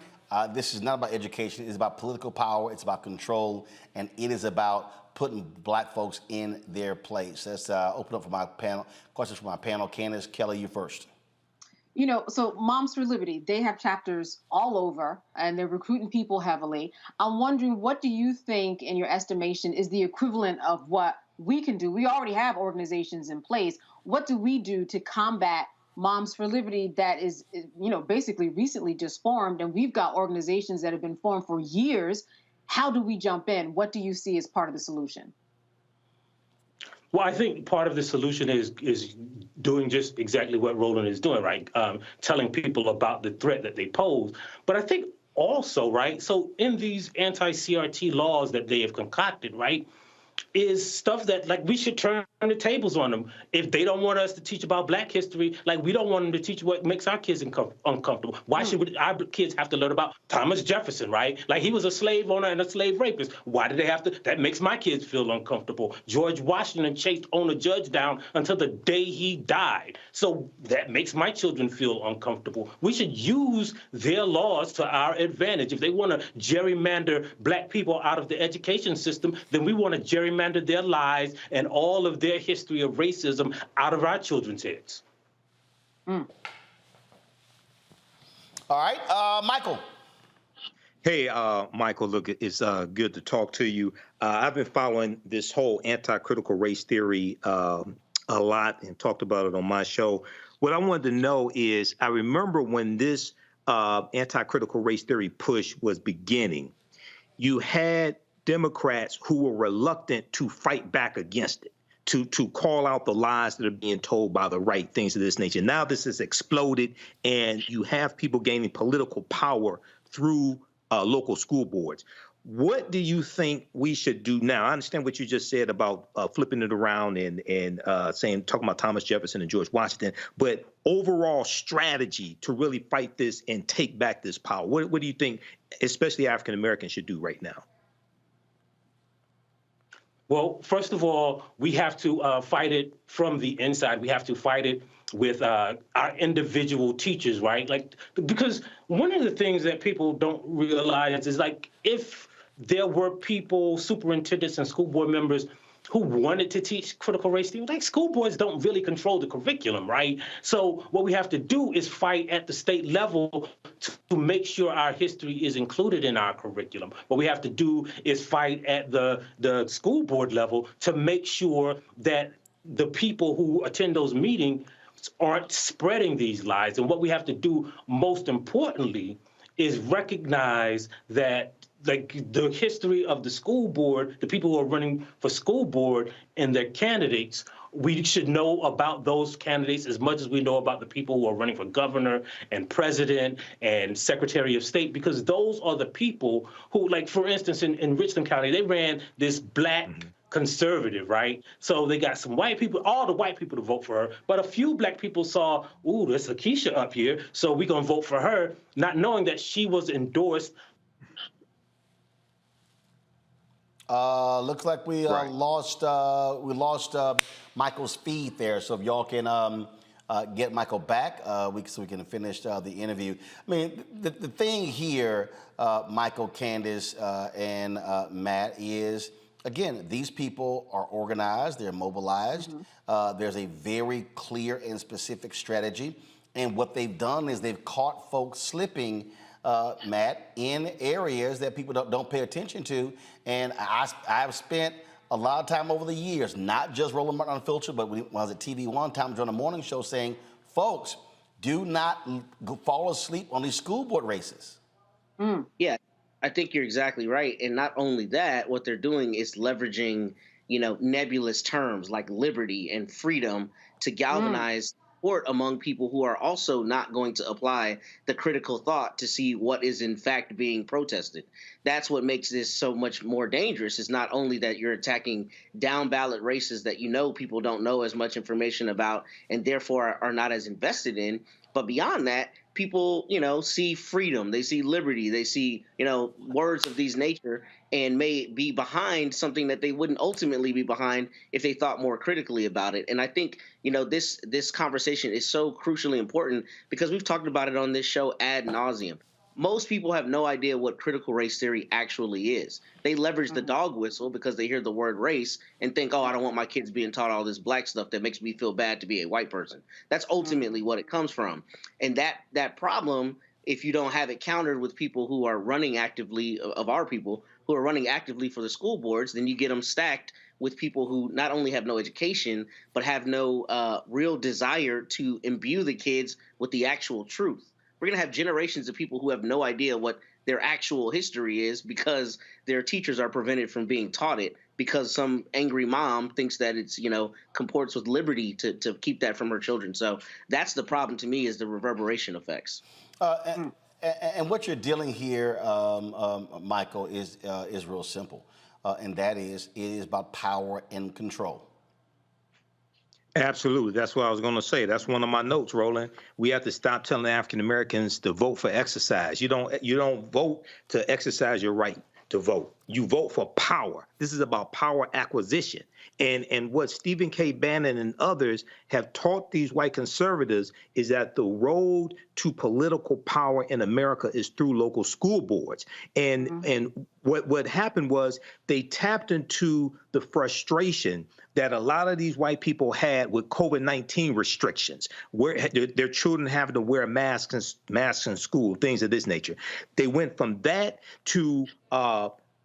this is not about education. It's about political power. It's about control. And it is about putting black folks in their place. Let's open up for my panel. Questions for my panel. Candace, Kelly, you first. You know, so Moms for Liberty, they have chapters all over and they're recruiting people heavily. I'm wondering, what do you think, in your estimation, is the equivalent of what we can do? We already have organizations in place. What do we do to combat Moms for Liberty that is, you know, basically recently just formed, and we've got organizations that have been formed for years? How do we jump in? What do you see as part of the solution? Well, I think part of the solution is doing just exactly what Roland is doing, right? Telling people about the threat that they pose. But I think also, right, so in these anti-CRT laws that they have concocted, right, is stuff that, like, we should turn the tables on them. If they don't want us to teach about black history, like, we don't want them to teach what makes our kids uncomfortable. Why should our kids have to learn about Thomas Jefferson, right? Like, he was a slave owner and a slave rapist. Why do they have to? That makes my kids feel uncomfortable. George Washington chased owner Judge down until the day he died. So that makes my children feel uncomfortable. We should use their laws to our advantage. If they want to gerrymander black people out of the education system, then we want to gerrymander their lives and all of their history of racism out of our children's heads. All right, Michael. Hey, Michael, look, it's good to talk to you. I've been following this whole anti-critical race theory a lot and talked about it on my show. What I wanted to know is, I remember when this anti-critical race theory push was beginning, you had Democrats who were reluctant to fight back against it, to call out the lies that are being told by the right, things of this nature. Now this has exploded, and you have people gaining political power through local school boards. What do you think we should do now? I understand what you just said about flipping it around and talking about Thomas Jefferson and George Washington, but overall strategy to really fight this and take back this power. What do you think, especially African Americans, should do right now? Well, first of all, we have to fight it from the inside. We have to fight it with our individual teachers, right? Like, because one of the things that people don't realize is, like, if there were people, superintendents and school board members who wanted to teach critical race theory, like, school boards don't really control the curriculum, right? So what we have to do is fight at the state level to make sure our history is included in our curriculum. What we have to do is fight at the school board level to make sure that the people who attend those meetings aren't spreading these lies. And what we have to do, most importantly, is recognize that, like, the history of the school board, the people who are running for school board and their candidates, we should know about those candidates as much as we know about the people who are running for governor and president and secretary of state, because those are the people who, like, for instance, in Richland County, they ran this black conservative, right? So they got some white people, all the white people to vote for her, but a few black people saw, ooh, there's Lakeisha up here, so we're going to vote for her, not knowing that she was endorsed. Looks like we lost Michael's feed there. So if y'all can get Michael back, so we can finish the interview. I mean, the thing here, Michael, Candace, and Matt, is, again, these people are organized, they're mobilized. There's a very clear and specific strategy. And what they've done is they've caught folks slipping, Matt, in areas that people don't pay attention to. And I've spent a lot of time over the years, not just Roland Martin Unfiltered, but when I was at TV one time during a morning show, saying, folks, do not fall asleep on these school board races. Yeah, I think you're exactly right. And not only that, what they're doing is leveraging, nebulous terms like liberty and freedom to galvanize support among people who are also not going to apply the critical thought to see what is in fact being protested. That's what makes this so much more dangerous. Is not only that you're attacking down ballot races that people don't know as much information about and therefore are not as invested in, but beyond that, people, see freedom, they see liberty, they see, words of these nature, and may be behind something that they wouldn't ultimately be behind if they thought more critically about it. And I think, this conversation is so crucially important because we've talked about it on this show ad nauseum. Most people have no idea what critical race theory actually is. They leverage the dog whistle because they hear the word race and think, oh, I don't want my kids being taught all this black stuff that makes me feel bad to be a white person. That's ultimately what it comes from. And that problem, if you don't have it countered with people who are running actively, of our people, who are running actively for the school boards, then you get them stacked with people who not only have no education, but have no real desire to imbue the kids with the actual truth. We're going to have generations of people who have no idea what their actual history is because their teachers are prevented from being taught it because some angry mom thinks that it's, comports with liberty to keep that from her children. So that's the problem to me, is the reverberation effects. And what you're dealing here, Michael, is real simple. And that is, it is about power and control. Absolutely. That's what I was going to say. That's one of my notes, Roland. We have to stop telling African Americans to vote for exercise. You don't vote to exercise your right to vote. You vote for power. This is about power acquisition. And what Stephen K. Bannon and others have taught these white conservatives is that the road to political power in America is through local school boards. And what happened was they tapped into the frustration that a lot of these white people had with COVID-19 restrictions, where their children having to wear masks in school, things of this nature. They went from that to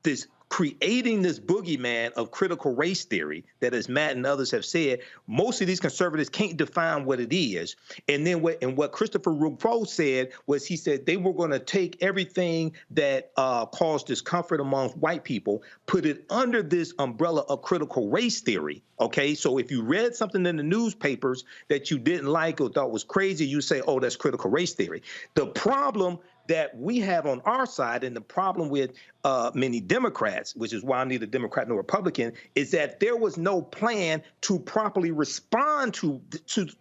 this creating this boogeyman of critical race theory that, as Matt and others have said, most of these conservatives can't define what it is. And then what Christopher Rufo said was, he said they were going to take everything that caused discomfort among white people, put it under this umbrella of critical race theory. Okay, so if you read something in the newspapers that you didn't like or thought was crazy, you say, oh, that's critical race theory. The problem that we have on our side, and the problem with many Democrats, which is why I'm neither Democrat nor Republican, is that there was no plan to properly respond to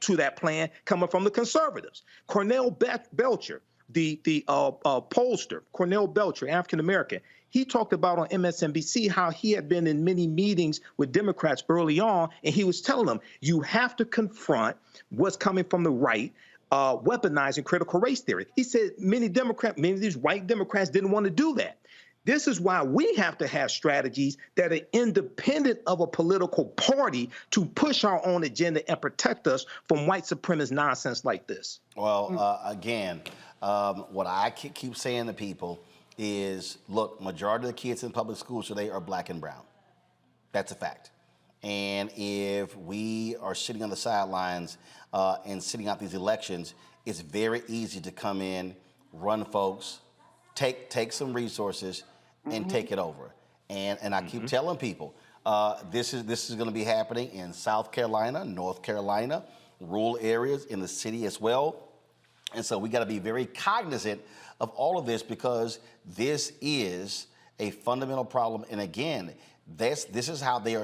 that plan coming from the conservatives. Cornell Belcher, the pollster, Cornell Belcher, African American, he talked about on MSNBC how he had been in many meetings with Democrats early on, and he was telling them, you have to confront what's coming from the right, weaponizing critical race theory. He said many of these white Democrats didn't want to do that. This is why we have to have strategies that are independent of a political party to push our own agenda and protect us from white supremacist nonsense like this. Well, again, what I keep saying to people is, look, majority of the kids in public schools today are black and brown. That's a fact. And if we are sitting on the sidelines and sitting out these elections, it's very easy to come in, run folks, take some resources, and take it over. And I keep telling people, this is going to be happening in South Carolina, North Carolina, rural areas, in the city as well. And so we got to be very cognizant of all of this, because this is a fundamental problem. And again, this is how they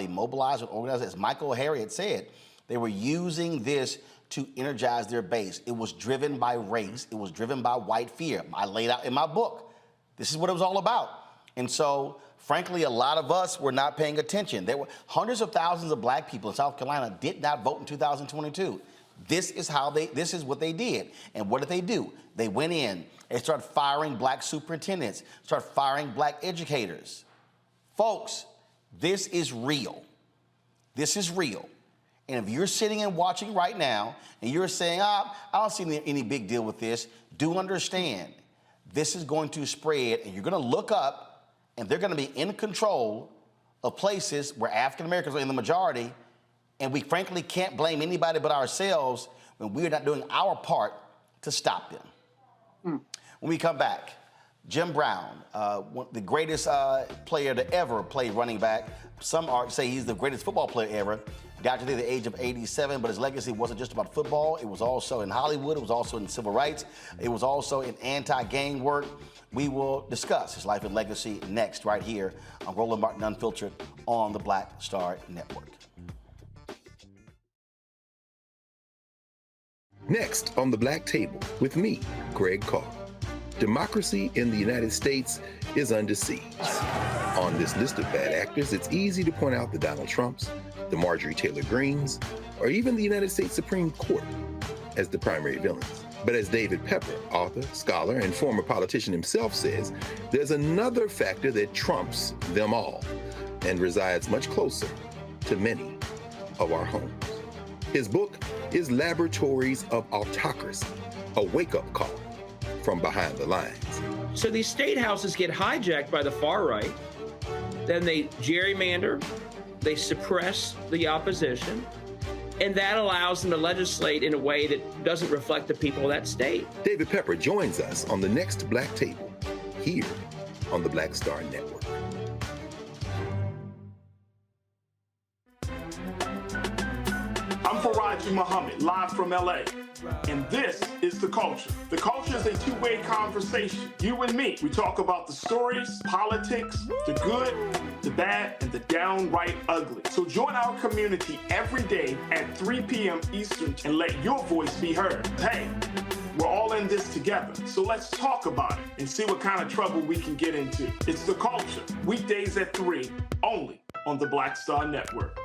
mobilize and organize. As Michael Harriot said, they were using this to energize their base. It was driven by race. It was driven by white fear. I laid out in my book, this is what it was all about. And so, frankly, a lot of us were not paying attention. There were hundreds of thousands of black people in South Carolina did not vote in 2022. This is what they did. And what did they do? They went in and started firing black superintendents, started firing black educators. Folks, this is real. This is real. And if you're sitting and watching right now and you're saying, I don't see any big deal with this, do understand this is going to spread, and you're going to look up and they're going to be in control of places where African Americans are in the majority, and we frankly can't blame anybody but ourselves when we're not doing our part to stop them. When we come back, Jim Brown, the greatest player to ever play running back. Some say he's the greatest football player ever. Got to the age of 87, but his legacy wasn't just about football. It was also in Hollywood. It was also in civil rights. It was also in anti-gang work. We will discuss his life and legacy next, right here on Roland Martin Unfiltered on the Black Star Network. Next on the Black Table with me, Greg Carr. Democracy in the United States is under siege. On this list of bad actors, it's easy to point out the Donald Trumps, the Marjorie Taylor Greens, or even the United States Supreme Court as the primary villains. But as David Pepper, author, scholar, and former politician himself says, there's another factor that trumps them all and resides much closer to many of our homes. His book is Laboratories of Autocracy, a wake-up call from behind the lines. So these state houses get hijacked by the far right, then they gerrymander, they suppress the opposition, and that allows them to legislate in a way that doesn't reflect the people of that state. David Pepper joins us on the next Black Table, here on the Black Star Network. I'm Faraji Muhammad, live from LA. And this is The Culture. The Culture is a two-way conversation. You and me. We talk about the stories, politics, the good, the bad, and the downright ugly. So join our community every day at 3 p.m. Eastern and let your voice be heard. Hey, we're all in this together. So let's talk about it and see what kind of trouble we can get into. It's The Culture. Weekdays at 3, only on the Black Star Network.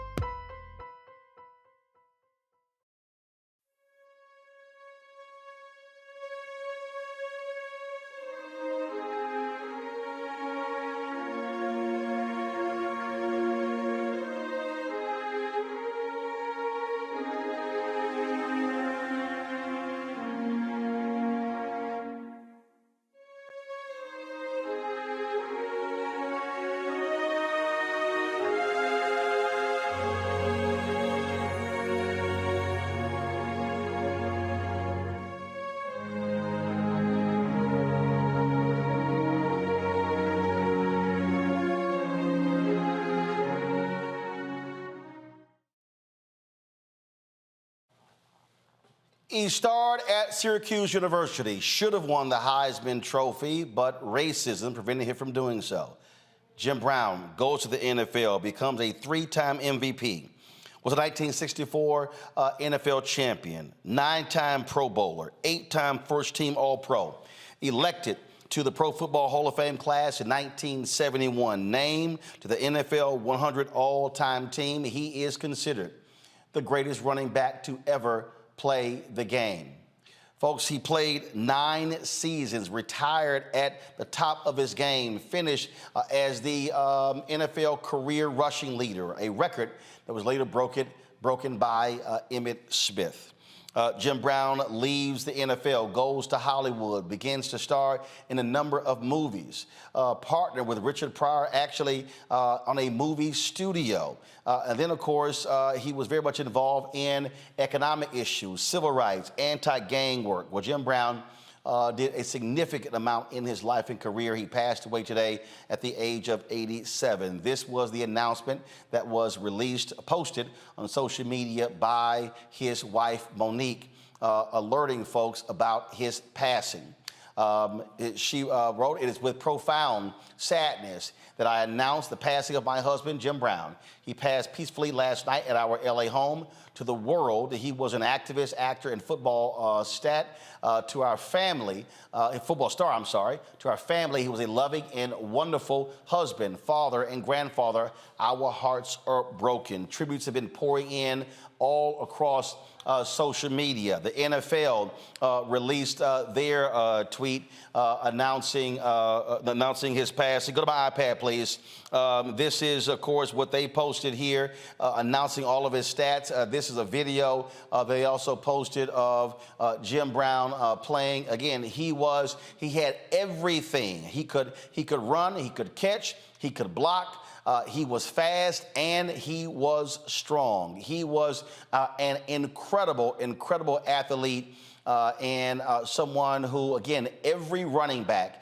He starred at Syracuse University, should have won the Heisman Trophy, but racism prevented him from doing so. Jim Brown goes to the NFL, becomes a three-time MVP, was a 1964 NFL champion, 9-time Pro Bowler, 8-time first-team All-Pro, elected to the Pro Football Hall of Fame class in 1971, named to the NFL 100 all-time team. He is considered the greatest running back to ever play the game. Folks, he played 9 seasons, retired at the top of his game, finished as the NFL career rushing leader, a record that was later broken by Emmitt Smith. Jim Brown leaves the NFL, goes to Hollywood, begins to star in a number of movies, partnered with Richard Pryor actually on a movie studio. And then, of course, he was very much involved in economic issues, civil rights, anti-gang work. Well, Jim Brown did a significant amount in his life and career. He passed away today at the age of 87. This was the announcement that was posted on social media by his wife, Monique, alerting folks about his passing. She wrote, "It is with profound sadness that I announce the passing of my husband, Jim Brown. He passed peacefully last night at our LA home. To the world, he was an activist, actor, and football to our family, football star, I'm sorry. To our family, he was a loving and wonderful husband, father, and grandfather. Our hearts are broken." Tributes have been pouring in all across social media. The NFL released their tweet announcing his passing. Go to my iPad, please. This is, of course, what they posted here, announcing all of his stats. This is a video they also posted of Jim Brown playing. Again, he had everything. He could run, he could catch, he could block. He was fast and he was strong. He was an incredible athlete. and someone who, again, every running back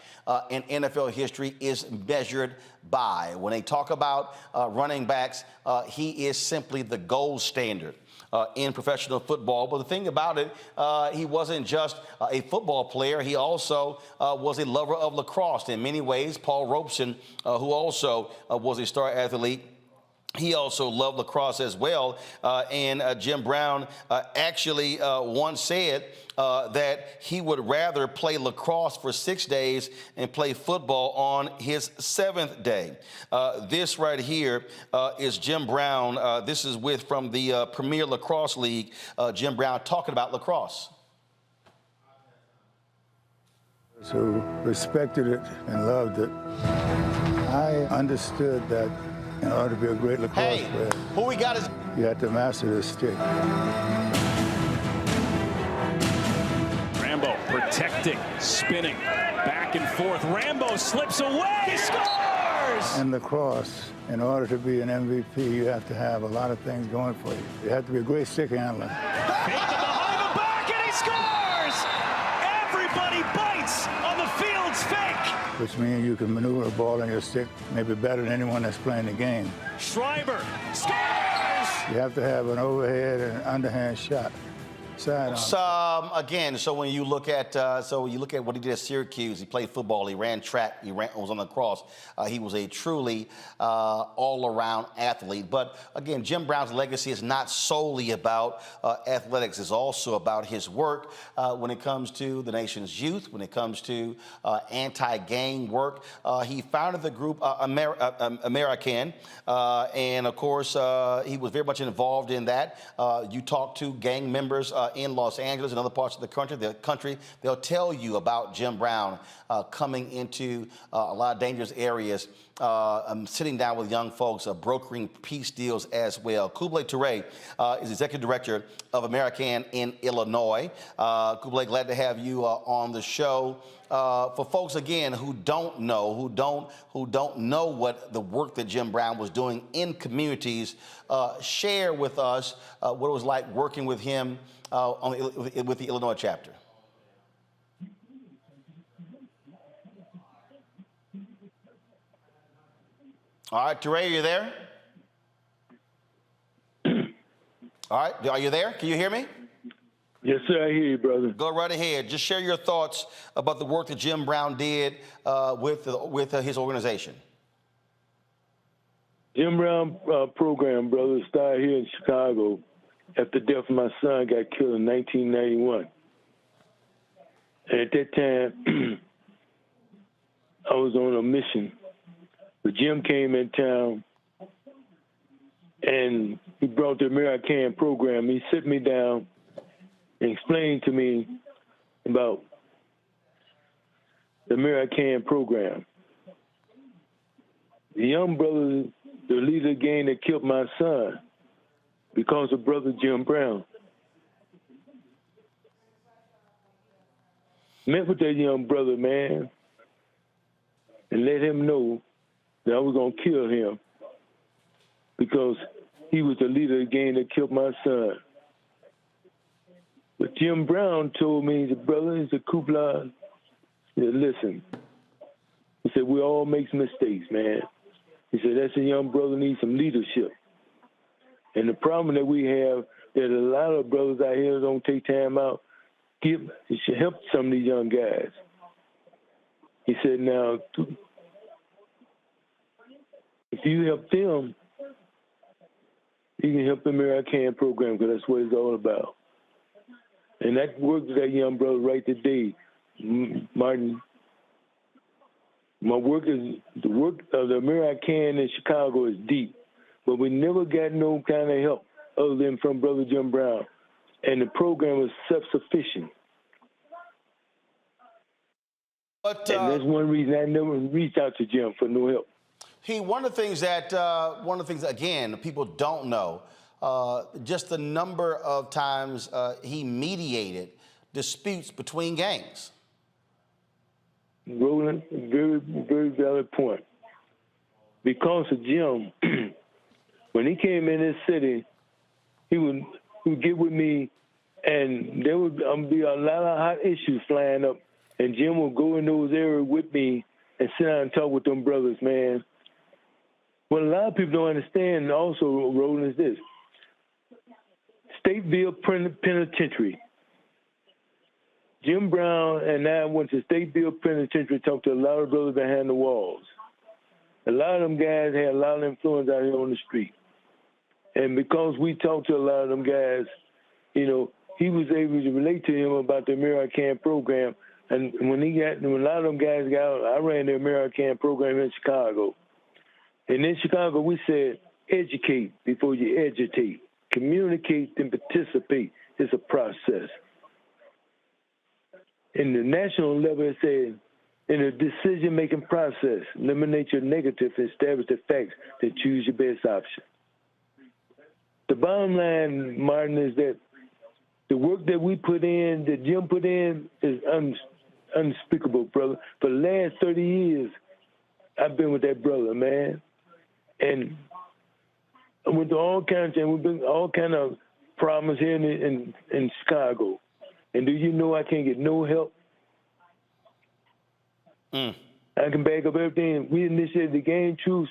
in NFL history is measured by. When they talk about running backs, he is simply the gold standard in professional football. But the thing about it, he wasn't just a football player. He also was a lover of lacrosse. In many ways, Paul Robeson, who also was a star athlete, he also loved lacrosse as well. And Jim Brown actually once said that he would rather play lacrosse for 6 days and play football on his 7th day. This right here is Jim Brown. This is from the Premier Lacrosse League. Jim Brown talking about lacrosse. Who respected it and loved it. I understood that in order to be a great lacrosse player, who we got is you had to master the stick. Rambo protecting, spinning, back and forth. Rambo slips away, he scores! In lacrosse, in order to be an MVP, you have to have a lot of things going for you. You have to be a great stick handler. Fake to behind the back, and he scores! Everybody bites on the field's fake. Which means you can maneuver the ball in your stick maybe better than anyone that's playing the game. Schreiber scores! You have to have an overhead and an underhand shot. Again, so when you look at what he did at Syracuse, he played football, he ran track, was on the cross. He was a truly all-around athlete. But again, Jim Brown's legacy is not solely about athletics. It's also about his work when it comes to the nation's youth, when it comes to anti-gang work. He founded the group American, and of course, he was very much involved in that. You talk to gang members in Los Angeles and other parts of the country, they'll tell you about Jim Brown coming into a lot of dangerous areas, sitting down with young folks, brokering peace deals as well. Kublai Toure is executive director of American in Illinois. Kublai, glad to have you on the show. For folks again who don't know what the work that Jim Brown was doing in communities, share with us what it was like working with him with the Illinois chapter. All right, Toure, are you there? All right, are you there? Can you hear me? Yes, sir, I hear you, brother. Go right ahead. Just share your thoughts about the work that Jim Brown did with his organization. Jim Brown program, brother, started here in Chicago after the death of my son got killed in 1991. And at that time, I was on a mission. But Jim came in town, and he brought the American program. He sit me down and explained to me about the American program. The young brother, the leader of the gang that killed my son because of brother Jim Brown. Met with that young brother, man, and let him know that I was going to kill him because he was the leader of the gang that killed my son. But Jim Brown told me, he said, brother, he said, Kublai, he said, listen. He said, we all make mistakes, man. He said, that's a young brother needs some leadership. And the problem that we have, that a lot of brothers out here don't take time out, you should help some of these young guys. He said, now, if you help them, you can help the American program because that's what it's all about. And that worked with that young brother right today, Martin. The work of the American in Chicago is deep, but we never got no kind of help other than from Brother Jim Brown. And the program was self-sufficient. But, and that's one reason I never reached out to Jim for no help. One of the things again people don't know, just the number of times he mediated disputes between gangs. Roland, very, very valid point. Because of Jim, when he came in this city, he would get with me And there would be a lot of hot issues flying up, and Jim will go in those areas with me and sit down and talk with them brothers, man. What a lot of people don't understand also, Roland, is this. Stateville Penitentiary. Jim Brown and I went to Stateville Penitentiary, talked to a lot of brothers behind the walls. A lot of them guys had a lot of influence out here on the street. And because we talked to a lot of them guys, you know, he was able to relate to him about the American program. And when a lot of them guys got out, I ran the American program in Chicago. And in Chicago, we said, educate before you agitate. Communicate and participate. It's a process. In the national level, it said, in a decision-making process, eliminate your negative and establish the facts, then choose your best option. The bottom line, Martin, is that the work that we put in, that Jim put in, is unspeakable, brother. For the last 30 years, I've been with that brother, man. And I went through all kinds of problems here in Chicago. And do you know I can't get no help? I can back up everything. We initiated the Game Truth.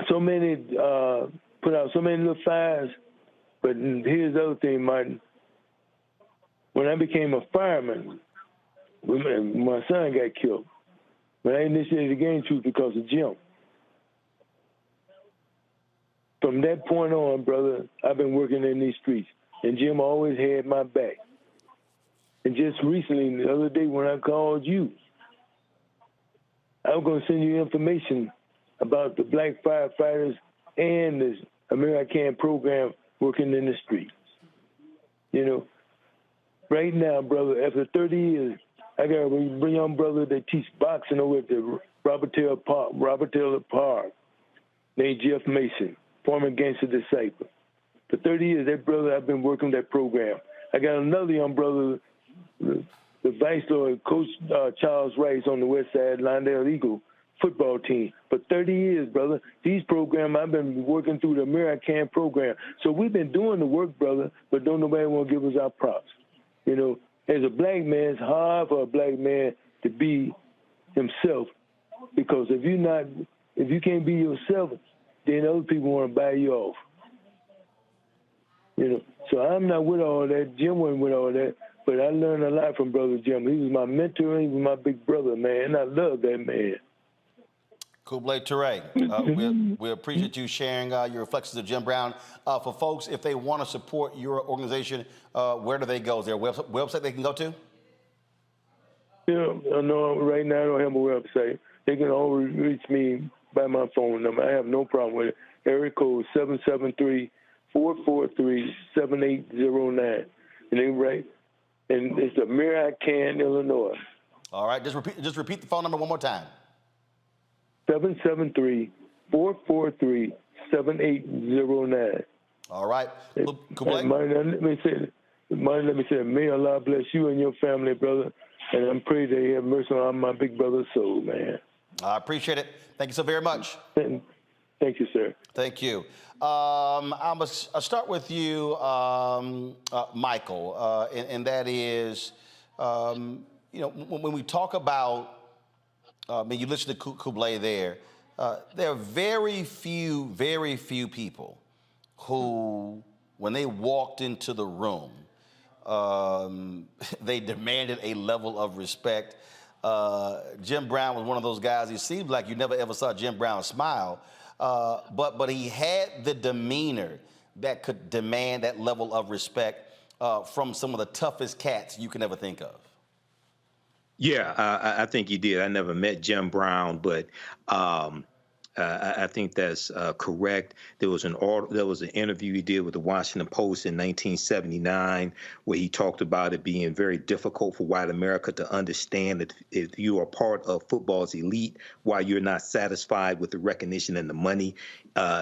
So many, put out so many little fires. But here's the other thing, Martin. When I became a fireman, my son got killed. But I initiated the Game Truth because of Jim. From that point on, brother, I've been working in these streets. And Jim always had my back. And just recently, the other day when I called you, I was going to send you information about the black firefighters and this American program working in the streets. You know, right now, brother, after 30 years, I got a young brother that teach boxing over at the Robert Taylor Park named Jeff Mason, former gangster disciple. For 30 years, that brother, I've been working that program. I got another young brother, the Vice Lord, Coach Charles Rice on the West Side, Lindale Eagle football team. For 30 years, brother, these programs, I've been working through the American program. So we've been doing the work, brother, but don't nobody want to give us our props. You know, as a black man, it's hard for a black man to be himself, because if you can't be yourself, then other people want to buy you off. You know, so I'm not with all that. Jim wasn't with all that, but I learned a lot from Brother Jim. He was my mentor, and he was my big brother, man, and I love that man. Kublai Ture, we appreciate you sharing your reflections of Jim Brown. For folks, if they want to support your organization, where do they go? Is there a website they can go to? Yeah, no, right now I don't have a website. They can always reach me by my phone number. I have no problem with it. Area code 773-443-7809. And they write, and it's American, Illinois. All right, just repeat the phone number one more time. 773-443-7809. All right. Martin, let me say, may Allah bless you and your family, brother. And I'm praying that He have mercy on my big brother's soul, man. I appreciate it. Thank you so very much. Thank you, sir. Thank you. I'll start with you, Michael, and that is, you know, when we talk about, you listen to Kublai there, there are very few people who, when they walked into the room, they demanded a level of respect. Jim Brown was one of those guys. He seemed like you never ever saw Jim Brown smile, but he had the demeanor that could demand that level of respect from some of the toughest cats you can ever think of. Yeah, I think he did. I never met Jim Brown, but I think that's correct. There was an interview he did with the Washington Post in 1979 where he talked about it being very difficult for white America to understand that if you are part of football's elite, why you're not satisfied with the recognition and the money.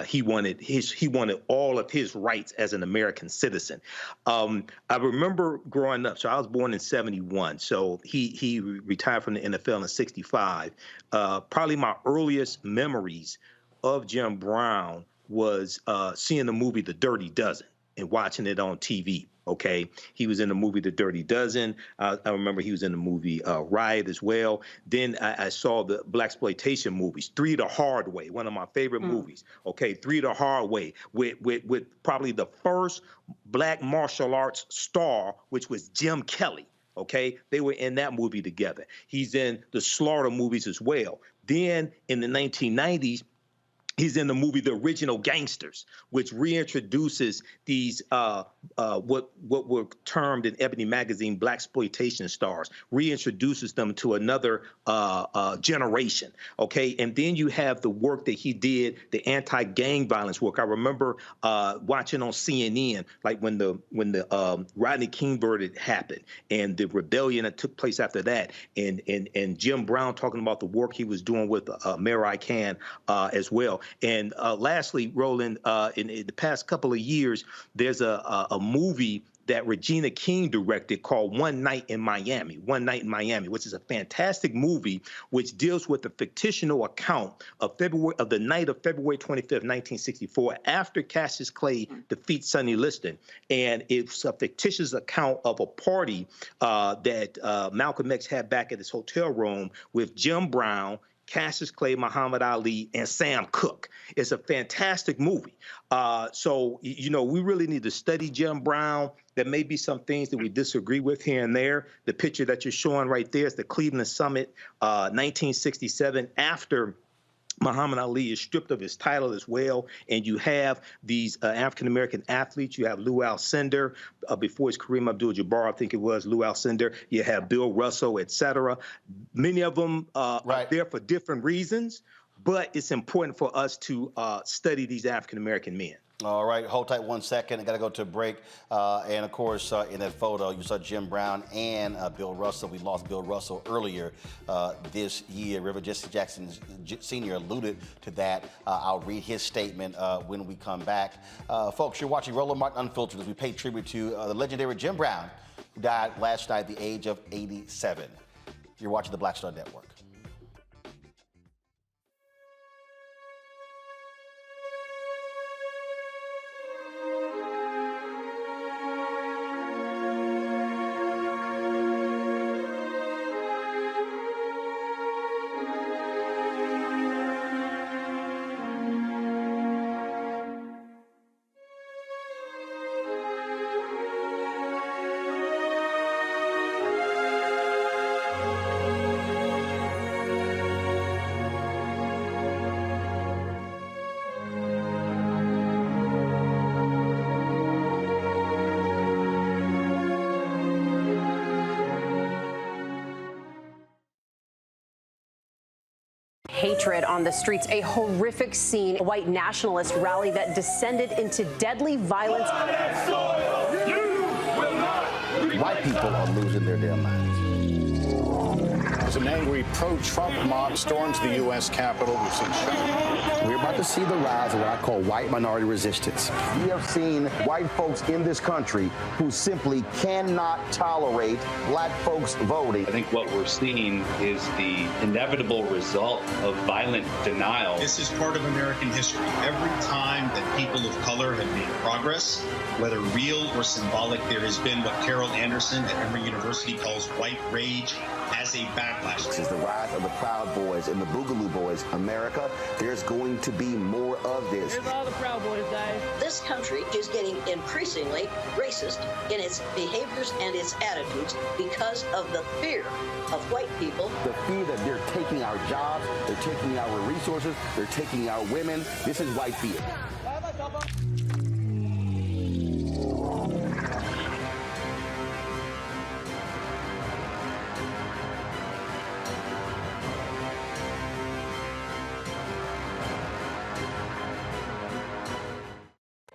He wanted all of his rights as an American citizen. I remember growing up. So I was born in '71. So he retired from the NFL in '65. Probably my earliest memories of Jim Brown was seeing the movie The Dirty Dozen. and watching it on TV. Okay, he was in the movie The Dirty Dozen. I remember he was in the movie Riot as well. Then I saw the blaxploitation movies, Three the Hard Way, one of my favorite movies. Okay, Three the Hard Way with probably the first black martial arts star, which was Jim Kelly. Okay, they were in that movie together. He's in the Slaughter movies as well. Then in the 1990s, he's in the movie The Original Gangsters, which reintroduces these what were termed in Ebony magazine blaxploitation stars, reintroduces them to another generation. Okay, and then you have the work that he did, the anti-gang violence work. I remember watching on CNN, like when the Rodney King verdict happened and the rebellion that took place after that, and Jim Brown talking about the work he was doing with Mary Khan as well. And lastly, Roland, in the past couple of years, there's a movie that Regina King directed called One Night in Miami, which is a fantastic movie which deals with the fictional account of the night of February 25th, 1964, after Cassius Clay defeats Sonny Liston. And it's a fictitious account of a party that Malcolm X had back at his hotel room with Jim Brown, Cassius Clay, Muhammad Ali, and Sam Cooke. It's a fantastic movie. So, you know, we really need to study Jim Brown. There may be some things that we disagree with here and there. The picture that you're showing right there is the Cleveland Summit, 1967, after Muhammad Ali is stripped of his title as well, and you have these African-American athletes. You have Lou Alcindor, before his Kareem Abdul-Jabbar, I think it was Lou Alcindor. You have Bill Russell, et cetera. Many of them are there for different reasons, but it's important for us to study these African-American men. All right, hold tight 1 second. I got to go to a break. And of course, in that photo, you saw Jim Brown and Bill Russell. We lost Bill Russell earlier this year. Reverend Jesse Jackson Sr. alluded to that. I'll read his statement when we come back. Folks, you're watching Roland Martin Unfiltered as we pay tribute to the legendary Jim Brown, who died last night at the age of 87. You're watching the Black Star Network. Hatred on the streets, a horrific scene, a white nationalist rally that descended into deadly violence. White people are losing their damn minds. As an angry pro-Trump mob storms the U.S. Capitol, we've seen shooting. We're about to see the rise of what I call white minority resistance. We have seen white folks in this country who simply cannot tolerate black folks voting. I think what we're seeing is the inevitable result of violent denial. This is part of American history. Every time that people of color have made progress, whether real or symbolic, there has been what Carol Anderson at Emory University calls white rage as a backlash. This is the rise of the Proud Boys and the Boogaloo Boys. America, there's going to be more of this. Here's all the Proud Boys, guys. This country is getting increasingly racist in its behaviors and its attitudes because of the fear of white people. The fear that they're taking our jobs, they're taking our resources, they're taking our women. This is white fear.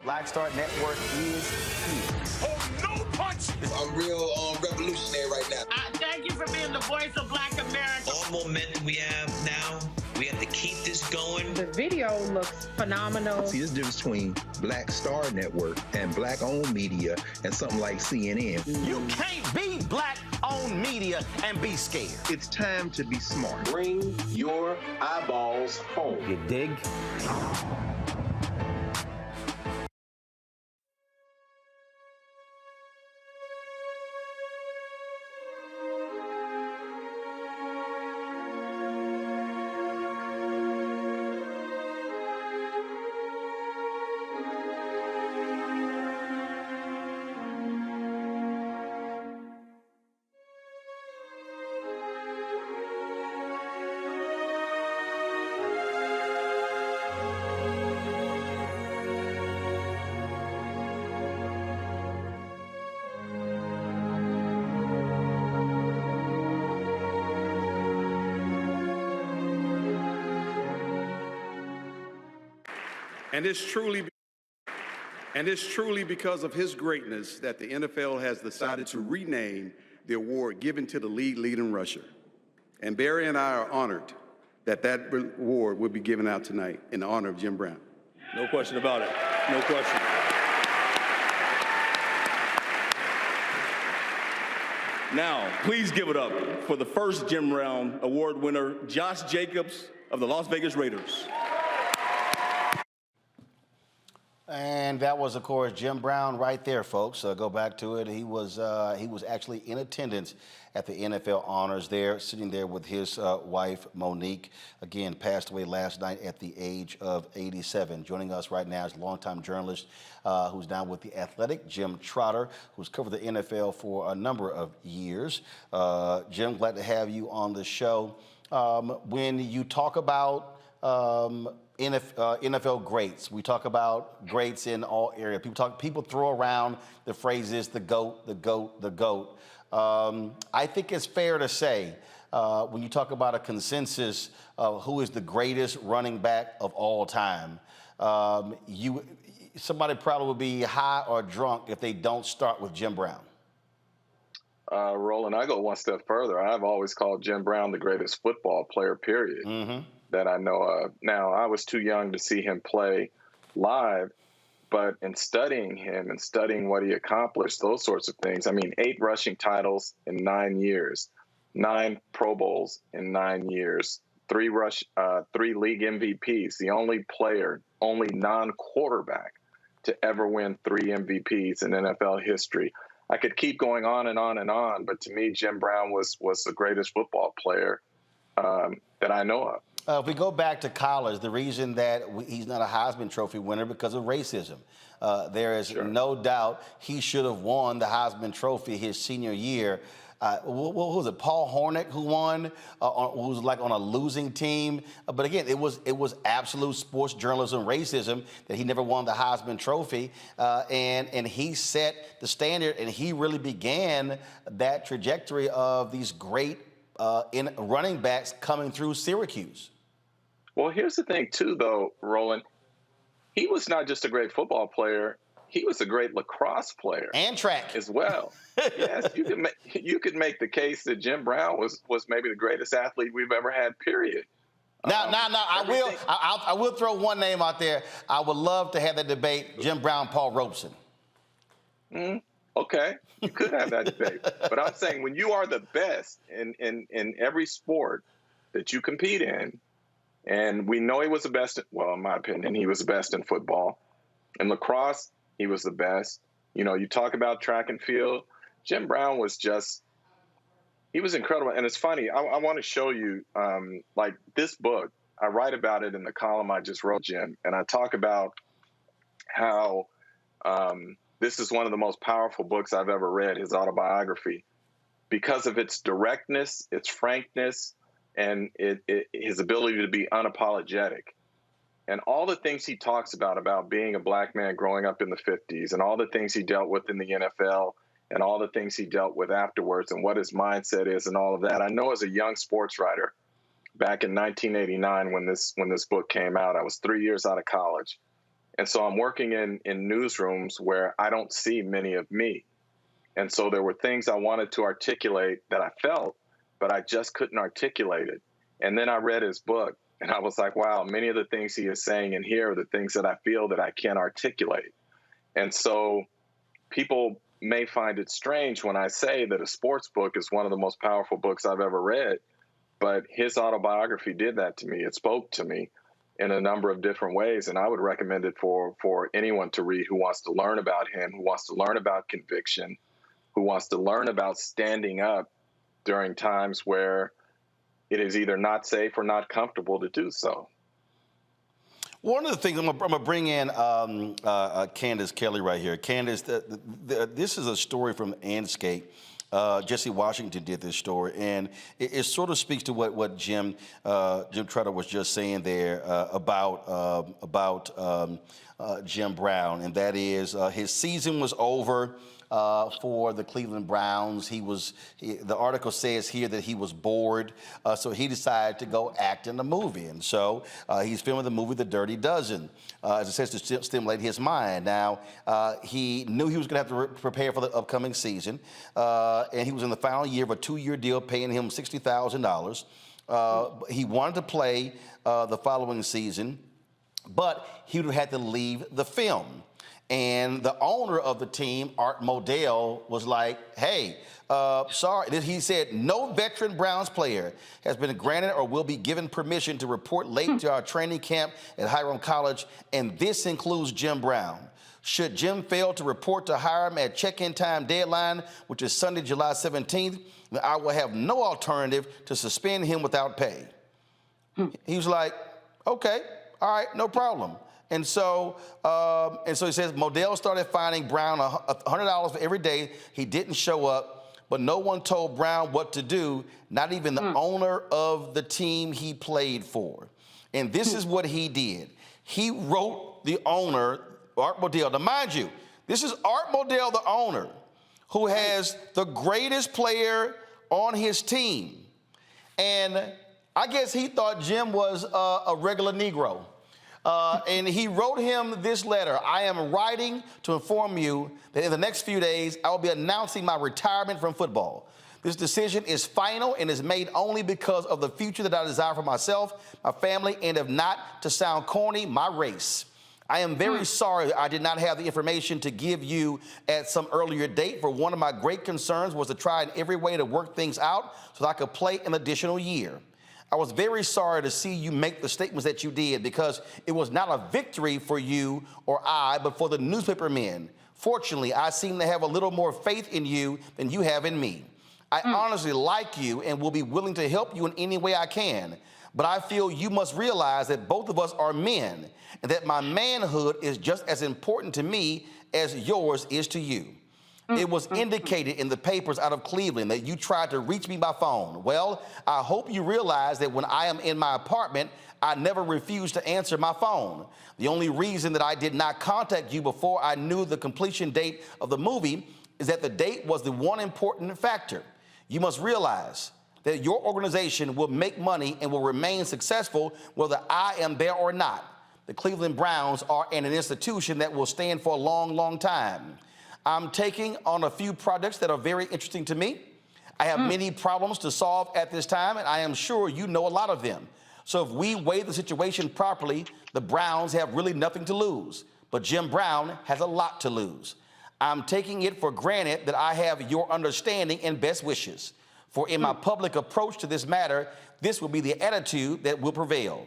Black Star Network is here. Oh, no punch! I'm real revolutionary right now. Thank you for being the voice of Black America. All momentum we have now, we have to keep this going. The video looks phenomenal. See, this difference between Black Star Network and black-owned media and something like CNN. You can't be black-owned media and be scared. It's time to be smart. Bring your eyeballs home. You dig? And it's truly because of his greatness that the NFL has decided to rename the award given to the league leading rusher. And Barry and I are honored that that award will be given out tonight in honor of Jim Brown. No question about it. No question. Now, please give it up for the first Jim Brown Award winner, Josh Jacobs of the Las Vegas Raiders. And that was, of course, Jim Brown right there, folks. Go back to it. He was actually in attendance at the NFL honors there, sitting there with his wife, Monique. Again, passed away last night at the age of 87. Joining us right now is longtime journalist who's now with The Athletic, Jim Trotter, who's covered the NFL for a number of years. Jim, glad to have you on the show. When you talk about NFL greats, we talk about greats in all areas. People throw around the phrases the GOAT, the GOAT, the GOAT. I think it's fair to say when you talk about a consensus of who is the greatest running back of all time, somebody probably would be high or drunk if they don't start with Jim Brown. Roland, I go one step further. I've always called Jim Brown the greatest football player, period, that I know of. Now, I was too young to see him play live, but in studying him and studying what he accomplished, those sorts of things, I mean, 8 rushing titles in 9 years, 9 Pro Bowls in 9 years, 3 league MVPs, the only player, only non-quarterback to ever win 3 MVPs in NFL history. I could keep going on and on and on, but to me, Jim Brown was the greatest football player that I know of. If we go back to college, the reason that he's not a Heisman Trophy winner because of racism. There is no doubt he should have won the Heisman Trophy his senior year. What was it, Paul Hornick who won, who was like on a losing team? But again, it was absolute sports journalism racism that he never won the Heisman Trophy. And he set the standard, and he really began that trajectory of these great running backs coming through Syracuse. Well, here's the thing, too, though, Roland. He was not just a great football player. He was a great lacrosse player. And track. As well. Yes, you could make the case that Jim Brown was maybe the greatest athlete we've ever had, period. I will throw one name out there. I would love to have that debate, Jim Brown, Paul Robeson. Okay, you could have that debate. But I'm saying when you are the best in every sport that you compete in, and we know he was the best, well, in my opinion, he was the best in football. In lacrosse, he was the best. You know, you talk about track and field, Jim Brown was he was incredible. And it's funny, I want to show you, like this book, I write about it in the column I just wrote, Jim, and I talk about how this is one of the most powerful books I've ever read, his autobiography, because of its directness, its frankness, and his ability to be unapologetic. And all the things he talks about being a black man growing up in the 50s, and all the things he dealt with in the NFL, and all the things he dealt with afterwards, and what his mindset is, and all of that. I know as a young sports writer, back in 1989 when this book came out, I was 3 years out of college. And so I'm working in newsrooms where I don't see many of me. And so there were things I wanted to articulate that I felt, but I just couldn't articulate it. And then I read his book, and I was like, wow, many of the things he is saying in here are the things that I feel that I can't articulate. And so people may find it strange when I say that a sports book is one of the most powerful books I've ever read, but his autobiography did that to me. It spoke to me in a number of different ways, and I would recommend it for anyone to read who wants to learn about him, who wants to learn about conviction, who wants to learn about standing up during times where it is either not safe or not comfortable to do so. One of the things, I'm gonna bring in Candace Kelly right here. Candace, this is a story from Anscape. Jesse Washington did this story, and it sort of speaks to what Jim Trotter was just saying there about Jim Brown, and that is his season was over. for the Cleveland Browns. The article says here that he was bored, so he decided to go act in the movie. And so he's filming the movie The Dirty Dozen, as it says, to stimulate his mind. Now, he knew he was going to have to prepare for the upcoming season, and he was in the final year of a 2-year deal paying him $60,000. He wanted to play the following season, but he would have had to leave the film. And the owner of the team, Art Modell, was like, hey, sorry. He said, no veteran Browns player has been granted or will be given permission to report late to our training camp at Hiram College, and this includes Jim Brown. Should Jim fail to report to Hiram at check-in time deadline, which is Sunday, July 17th, I will have no alternative to suspend him without pay. He was like, okay, all right, no problem. And so he says Modell started fining Brown $100 for every day he didn't show up, but no one told Brown what to do, not even the owner of the team he played for. And this is what he did. He wrote the owner, Art Modell. Now, mind you, this is Art Modell, the owner, who has the greatest player on his team. And I guess he thought Jim was a regular Negro. And he wrote him this letter. I am writing to inform you that in the next few days, I will be announcing my retirement from football. This decision is final and is made only because of the future that I desire for myself, my family, and if not, to sound corny, my race. I am very sorry I did not have the information to give you at some earlier date, for one of my great concerns was to try in every way to work things out so that I could play an additional year. I was very sorry to see you make the statements that you did, because it was not a victory for you or I, but for the newspaper men. Fortunately, I seem to have a little more faith in you than you have in me. I honestly like you and will be willing to help you in any way I can. But I feel you must realize that both of us are men and that my manhood is just as important to me as yours is to you. It was indicated in the papers out of Cleveland that you tried to reach me by phone. Well, I hope you realize that when I am in my apartment, I never refuse to answer my phone. The only reason that I did not contact you before I knew the completion date of the movie is that the date was the one important factor. You must realize that your organization will make money and will remain successful whether I am there or not. The Cleveland Browns are an institution that will stand for a long, long time. I'm taking on a few projects that are very interesting to me. I have many problems to solve at this time, and I am sure you know a lot of them. So if we weigh the situation properly, the Browns have really nothing to lose. But Jim Brown has a lot to lose. I'm taking it for granted that I have your understanding and best wishes. For in my public approach to this matter, this will be the attitude that will prevail.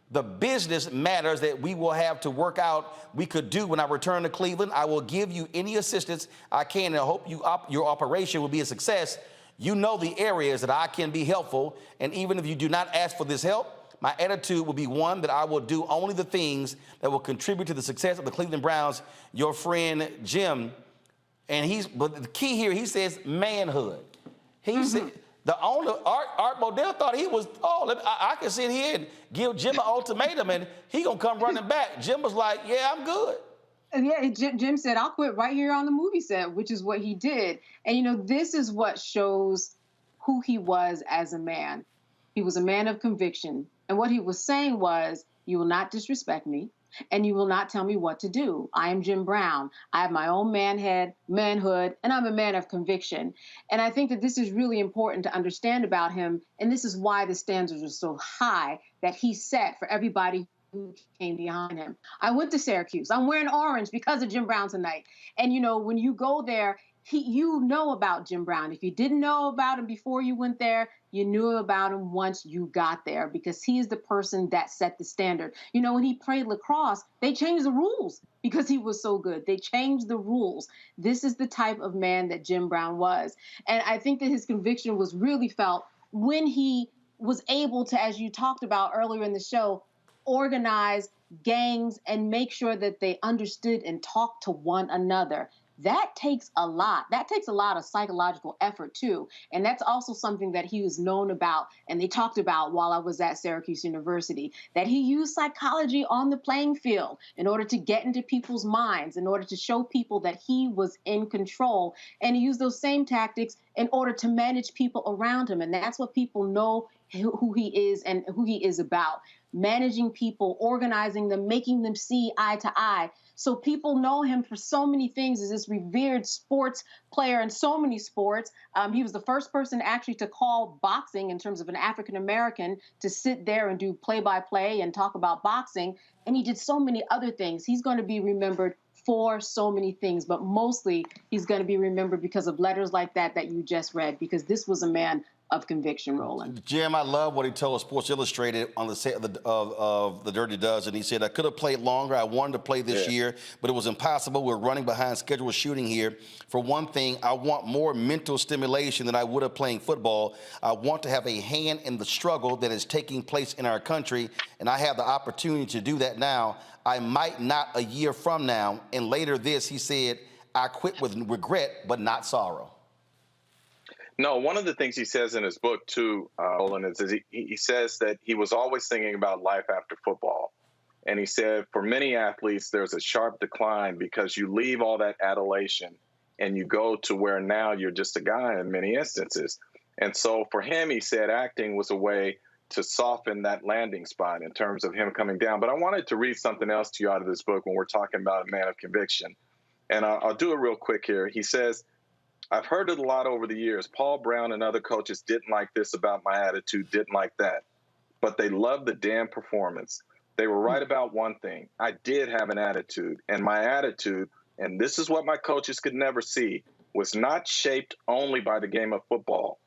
The business matters that we will have to work out we could do when I return to Cleveland. I will give you any assistance I can, and I hope your operation will be a success. You know the areas that I can be helpful, and even if you do not ask for this help, my attitude will be one that I will do only the things that will contribute to the success of the Cleveland Browns. Your friend Jim, but the key here, he says manhood. He said, the owner, Art Modell, thought he was, I can sit here and give Jim an ultimatum and he gonna come running back. Jim was like, yeah, I'm good. And yeah, Jim said, I'll quit right here on the movie set, which is what he did. And, this is what shows who he was as a man. He was a man of conviction. And what he was saying was, you will not disrespect me, and you will not tell me what to do. I am Jim Brown. I have my own manhood, and I'm a man of conviction. And I think that this is really important to understand about him, and this is why the standards are so high that he set for everybody who came behind him. I went to Syracuse. I'm wearing orange because of Jim Brown tonight. And, when you go there, you know about Jim Brown. If you didn't know about him before you went there, you knew about him once you got there, because he's the person that set the standard. When he played lacrosse, they changed the rules because he was so good. They changed the rules. This is the type of man that Jim Brown was. And I think that his conviction was really felt when he was able to, as you talked about earlier in the show, organize gangs and make sure that they understood and talked to one another. That takes a lot. That takes a lot of psychological effort, too. And that's also something that he was known about, and they talked about while I was at Syracuse University, that he used psychology on the playing field in order to get into people's minds, in order to show people that he was in control. And he used those same tactics in order to manage people around him. And that's what people know who he is and who he is about. Managing people, organizing them, making them see eye to eye. So people know him for so many things as this revered sports player in so many sports. He was the first person actually to call boxing in terms of an African-American to sit there and do play-by-play and talk about boxing. And he did so many other things. He's going to be remembered for so many things, but mostly he's going to be remembered because of letters like that you just read, because this was a man of conviction, Roland. Jim, I love what he told Sports Illustrated on the set of the Dirty Dozen. He said, I could have played longer. I wanted to play this year, but it was impossible. We're running behind scheduled shooting here. For one thing, I want more mental stimulation than I would have playing football. I want to have a hand in the struggle that is taking place in our country, and I have the opportunity to do that now. I might not a year from now. And later this, he said, I quit with regret, but not sorrow. No, one of the things he says in his book, too, Roland, is he says that he was always thinking about life after football. And he said, for many athletes, there's a sharp decline because you leave all that adulation and you go to where now you're just a guy in many instances. And so for him, he said acting was a way to soften that landing spot in terms of him coming down. But I wanted to read something else to you out of this book when we're talking about a man of conviction. And I'll do it real quick here. He says, I've heard it a lot over the years. Paul Brown and other coaches didn't like this about my attitude, didn't like that. But they loved the damn performance. They were right about one thing. I did have an attitude. And my attitude, and this is what my coaches could never see, was not shaped only by the game of football.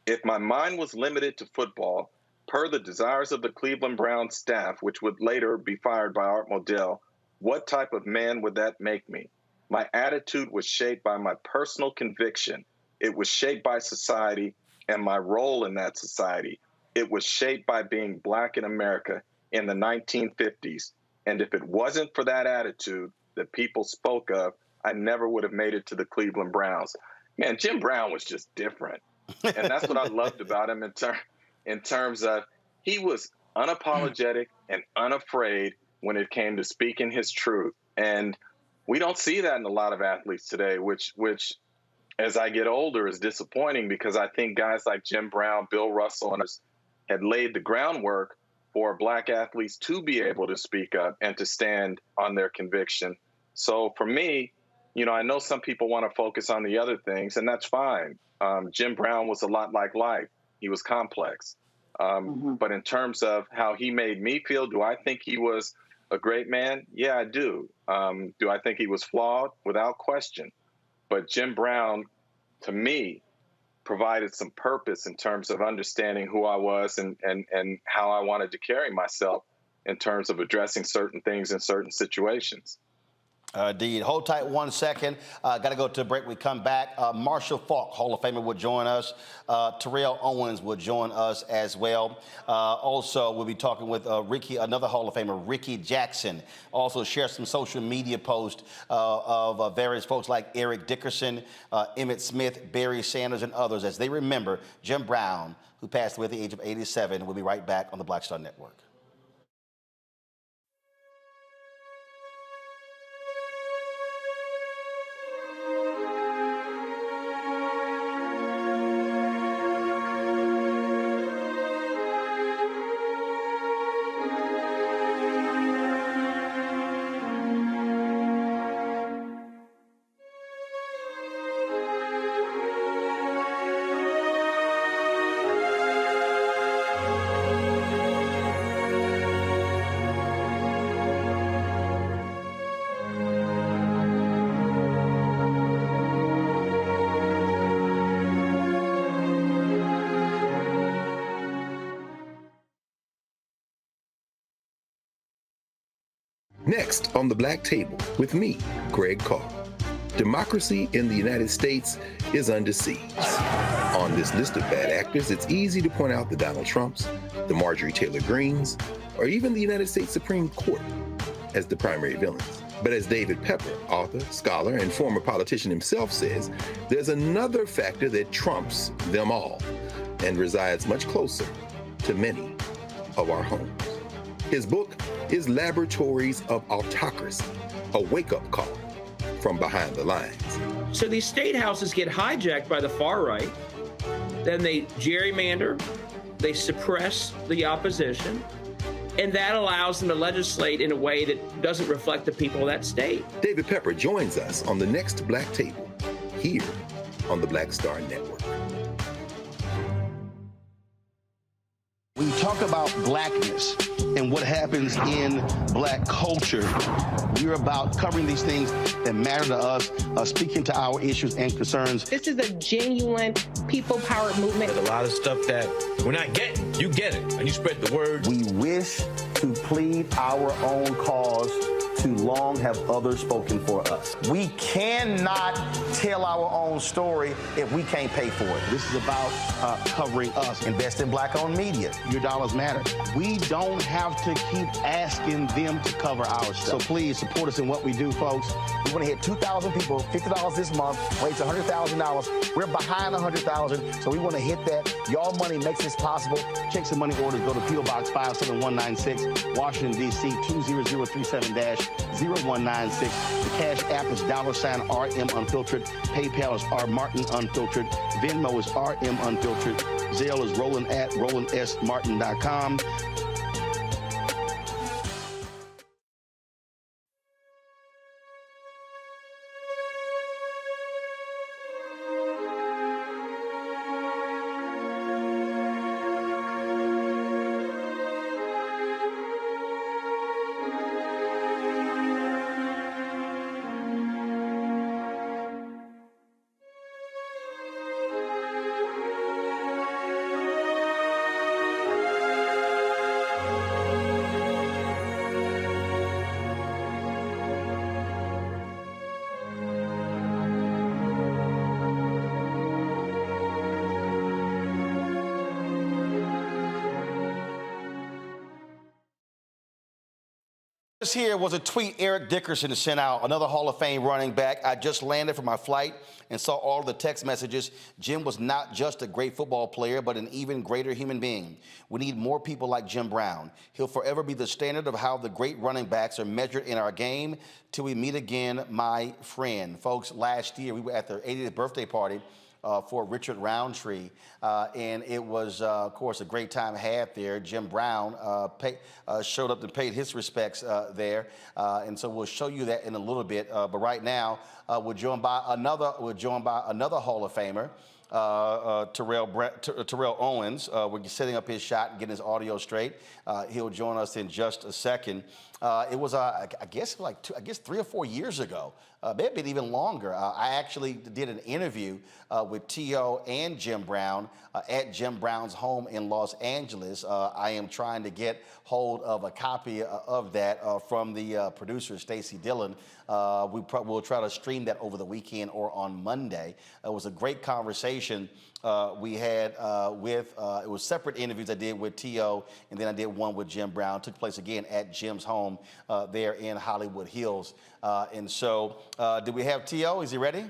If my mind was limited to football, per the desires of the Cleveland Browns staff, which would later be fired by Art Modell, what type of man would that make me? My attitude was shaped by my personal conviction. It was shaped by society and my role in that society. It was shaped by being black in America in the 1950s. And if it wasn't for that attitude that people spoke of, I never would have made it to the Cleveland Browns. Man, Jim Brown was just different. And that's what I loved about him in terms of he was unapologetic and unafraid when it came to speaking his truth. And we don't see that in a lot of athletes today, which as I get older is disappointing because I think guys like Jim Brown, Bill Russell, and others had laid the groundwork for black athletes to be able to speak up and to stand on their conviction. So for me, I know some people want to focus on the other things, and that's fine. Jim Brown was a lot like life. He was complex. But in terms of how he made me feel, do I think he was a great man? Yeah, I do. Do I think he was flawed? Without question. But Jim Brown, to me, provided some purpose in terms of understanding who I was and how I wanted to carry myself in terms of addressing certain things in certain situations. Indeed. Hold tight 1 second. Got to go to a break. We come back. Marshall Faulk, Hall of Famer, will join us. Terrell Owens will join us as well. Also, we'll be talking with Ricky, another Hall of Famer, Ricky Jackson. Also share some social media posts of various folks like Eric Dickerson, Emmett Smith, Barry Sanders, and others as they remember Jim Brown, who passed away at the age of 87. We'll be right back on the Black Star Network. Next on the Black Table with me, Greg Carr. Democracy in the United States is under siege. On this list of bad actors, it's easy to point out the Donald Trumps, the Marjorie Taylor Greens, or even the United States Supreme Court. as the primary villains. But as David Pepper, author, scholar, and former politician himself says, there's another factor that trumps them all and resides much closer to many of our homes. His book is Laboratories of Autocracy, a wake-up call from behind the lines. So these state houses get hijacked by the far right, then they gerrymander, they suppress the opposition, and that allows them to legislate in a way that doesn't reflect the people of that state. David Pepper joins us on the next Black Table, here on the Black Star Network. When you talk about blackness and what happens in black culture, we're about covering these things that matter to us, speaking to our issues and concerns. This is a genuine people-powered movement. There's a lot of stuff that we're not getting. You get it, and you spread the word. We wish to plead our own cause. Too long have others spoken for us. We cannot tell our own story if we can't pay for it. This is about covering us. Invest in black-owned media. Your dollars matter. We don't have to keep asking them to cover our stuff. So please support us in what we do, folks. We want to hit 2,000 people, $50 this month, raise $100,000. We're behind 100,000, so we want to hit that. Y'all money makes this possible. Checks and money orders go to P.O. Box 57196, Washington, D.C. 20037-0196. The Cash App is $RM Unfiltered. PayPal is R Martin Unfiltered. Venmo is RM Unfiltered. Zelle is Roland at RolandSMartin.com. This here was a tweet Eric Dickerson sent out, another Hall of Fame running back. I just landed from my flight and saw all the text messages. Jim was not just a great football player, but an even greater human being. We need more people like Jim Brown. He'll forever be the standard of how the great running backs are measured in our game. Till we meet again, my friend. Folks, last year we were at the 80th birthday party for Richard Roundtree, and it was, of course, a great time had there. Jim Brown showed up and paid his respects there, and so we'll show you that in a little bit. But right now, we're joined by another Hall of Famer, Terrell Owens. We're setting up his shot and getting his audio straight. He'll join us in just a second. It was, I guess 3 or 4 years ago, maybe even longer. I actually did an interview with T.O. and Jim Brown at Jim Brown's home in Los Angeles. I am trying to get hold of a copy of that from the producer, Stacey Dillon. We'll try to stream that over the weekend or on Monday. It was a great conversation we had it was separate interviews I did with T.O. and then I did one with Jim Brown. It took place again at Jim's home there in Hollywood Hills. And so, do we have T.O.? Is he ready?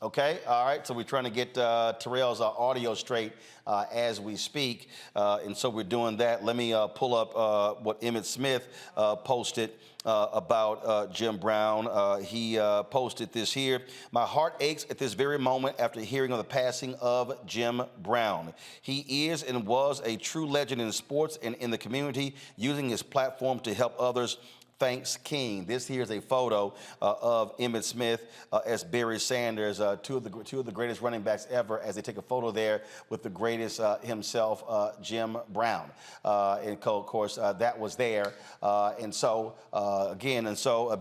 Okay, all right, so we're trying to get Terrell's audio straight as we speak, and so we're doing that. Let me pull up what Emmett Smith posted about Jim Brown. He posted this here. My heart aches at this very moment after hearing of the passing of Jim Brown. He is and was a true legend in sports and in the community, using his platform to help others. Thanks, King. This here is a photo of Emmett Smith as Barry Sanders, two of the greatest running backs ever, as they take a photo there with the greatest himself, Jim Brown. And of course, that was there. And so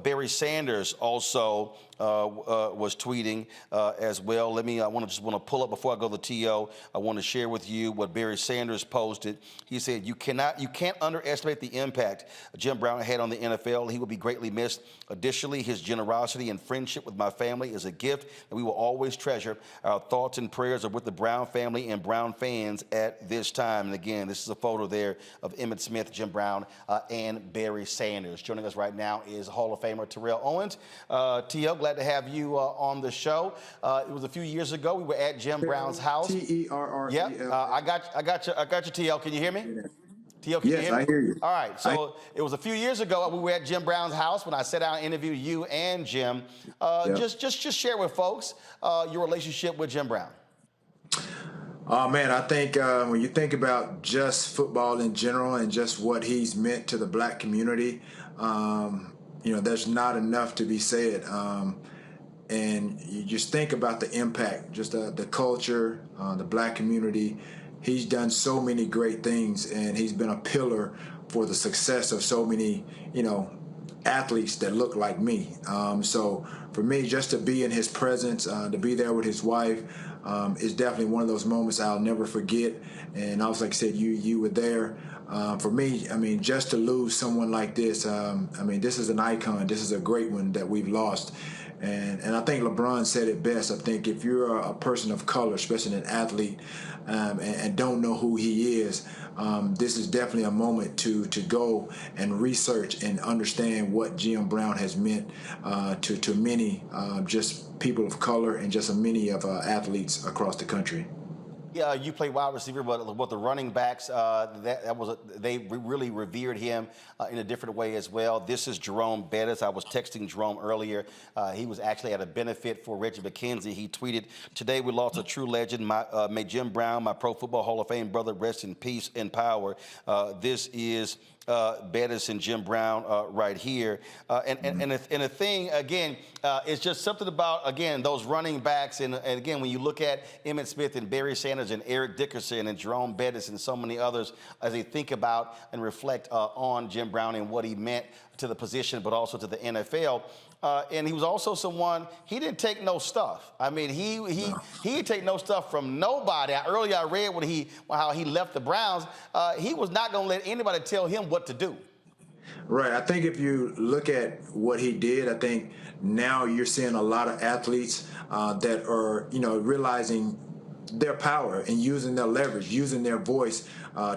Barry Sanders also was tweeting as well. I want to pull up before I go to T.O. I want to share with you what Barry Sanders posted. He said, "You can't underestimate the impact Jim Brown had on the NFL. NFL. He will be greatly missed. Additionally, his generosity and friendship with my family is a gift that we will always treasure. Our thoughts and prayers are with the Brown family and Brown fans at this time. And again, this is a photo there of Emmitt Smith, Jim Brown, and Barry Sanders. Joining us right now is Hall of Famer Terrell Owens. T.O., glad to have you on the show. It was a few years ago. We were at Jim Brown's house. Terrell. Yep, I got you, T.O. Can you hear me? T.O., can you hear me? Yes, I hear you. All right, so it was a few years ago. We were at Jim Brown's house when I sat down and interviewed you and Jim. Just share with folks your relationship with Jim Brown. Oh, man, I think when you think about just football in general and just what he's meant to the black community, there's not enough to be said. And you just think about the impact, just the culture, the black community. He's done so many great things, and he's been a pillar for the success of so many, athletes that look like me. So for me, just to be in his presence, to be there with his wife, is definitely one of those moments I'll never forget. And I was, like I said, you were there. For me, just to lose someone like this, this is an icon. This is a great one that we've lost. And I think LeBron said it best. I think if you're a person of color, especially an athlete, and don't know who he is, this is definitely a moment to go and research and understand what Jim Brown has meant to many just people of color and just many of athletes across the country. Yeah, you play wide receiver, but with the running backs, they really revered him in a different way as well. This is Jerome Bettis. I was texting Jerome earlier. He was actually at a benefit for Reggie McKenzie. He tweeted, "Today we lost a true legend. May Jim Brown, my Pro Football Hall of Fame brother, rest in peace and power." This is Bettis and Jim Brown right here. And the thing, again, it's just something about, again, those running backs. And again, when you look at Emmitt Smith and Barry Sanders and Eric Dickerson and Jerome Bettis and so many others, as they think about and reflect on Jim Brown and what he meant to the position, but also to the NFL. And he was also someone, he didn't take no stuff. He didn't take no stuff from nobody. Earlier I read how he left the Browns. He was not going to let anybody tell him what to do. Right. I think if you look at what he did, I think now you're seeing a lot of athletes that are, realizing their power and using their leverage, using their voice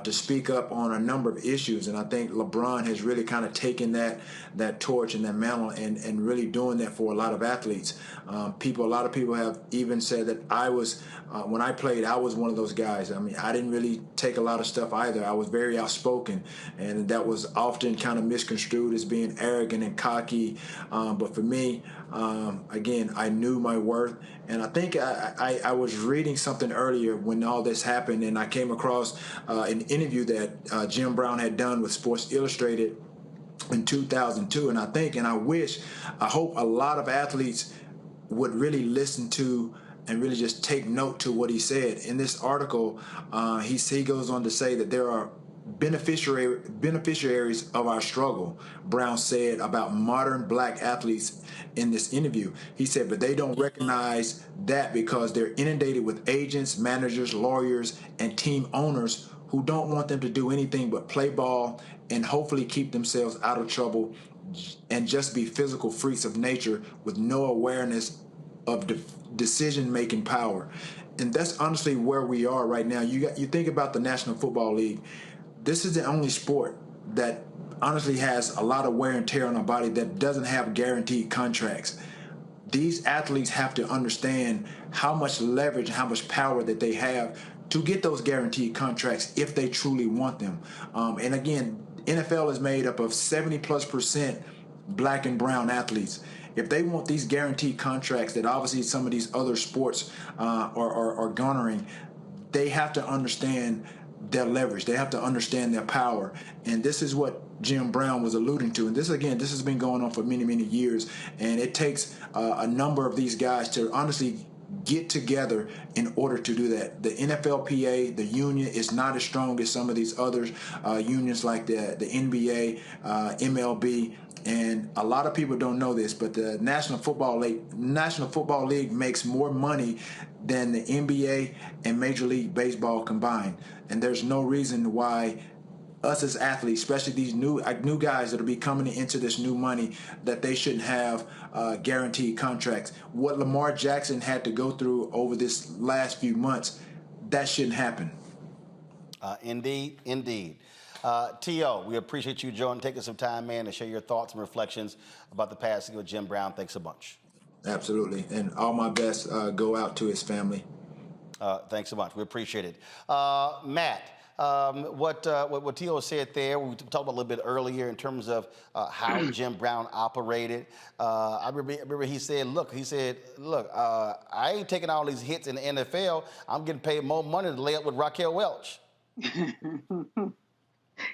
to speak up on a number of issues. And I think LeBron has really kind of taken that torch and that mantle and really doing that for a lot of athletes. A lot of people have even said that I was, when I played, I was one of those guys. I didn't really take a lot of stuff either. I was very outspoken, and that was often kind of misconstrued as being arrogant and cocky. But for me, again, I knew my worth. And I think I was reading something earlier when all this happened, and I came across an interview that Jim Brown had done with Sports Illustrated in 2002. And I hope a lot of athletes would really listen to and really just take note to what he said. In this article, he goes on to say that there are beneficiaries of our struggle, Brown said about modern black athletes in this interview. He said, but they don't recognize that because they're inundated with agents, managers, lawyers, and team owners who don't want them to do anything but play ball and hopefully keep themselves out of trouble and just be physical freaks of nature with no awareness of decision-making power. And that's honestly where we are right now. You think about the National Football League. This is the only sport that honestly has a lot of wear and tear on our body that doesn't have guaranteed contracts. These athletes have to understand how much leverage and how much power that they have to get those guaranteed contracts if they truly want them. And again, NFL is made up of 70+% black and brown athletes. If they want these guaranteed contracts that obviously some of these other sports are garnering, they have to understand their leverage. They have to understand their power. And this is what Jim Brown was alluding to. And this has been going on for many, many years. And it takes a number of these guys to honestly get together in order to do that. The NFLPA, the union, is not as strong as some of these other unions like the NBA, MLB. And a lot of people don't know this, but the National Football League makes more money than the NBA and Major League Baseball combined. And there's no reason why us as athletes, especially these new guys that will be coming into this new money, that they shouldn't have guaranteed contracts. What Lamar Jackson had to go through over this last few months, that shouldn't happen. Indeed, indeed. T.O., we appreciate you, Joe, and taking some time, man, to share your thoughts and reflections about the passing of Jim Brown. Thanks a bunch. Absolutely. And all my best go out to his family. Thanks so much. We appreciate it. Matt, what T.O. said there, we talked about a little bit earlier in terms of how Jim Brown operated. I remember he said, look, I ain't taking all these hits in the NFL. I'm getting paid more money to lay up with Raquel Welch.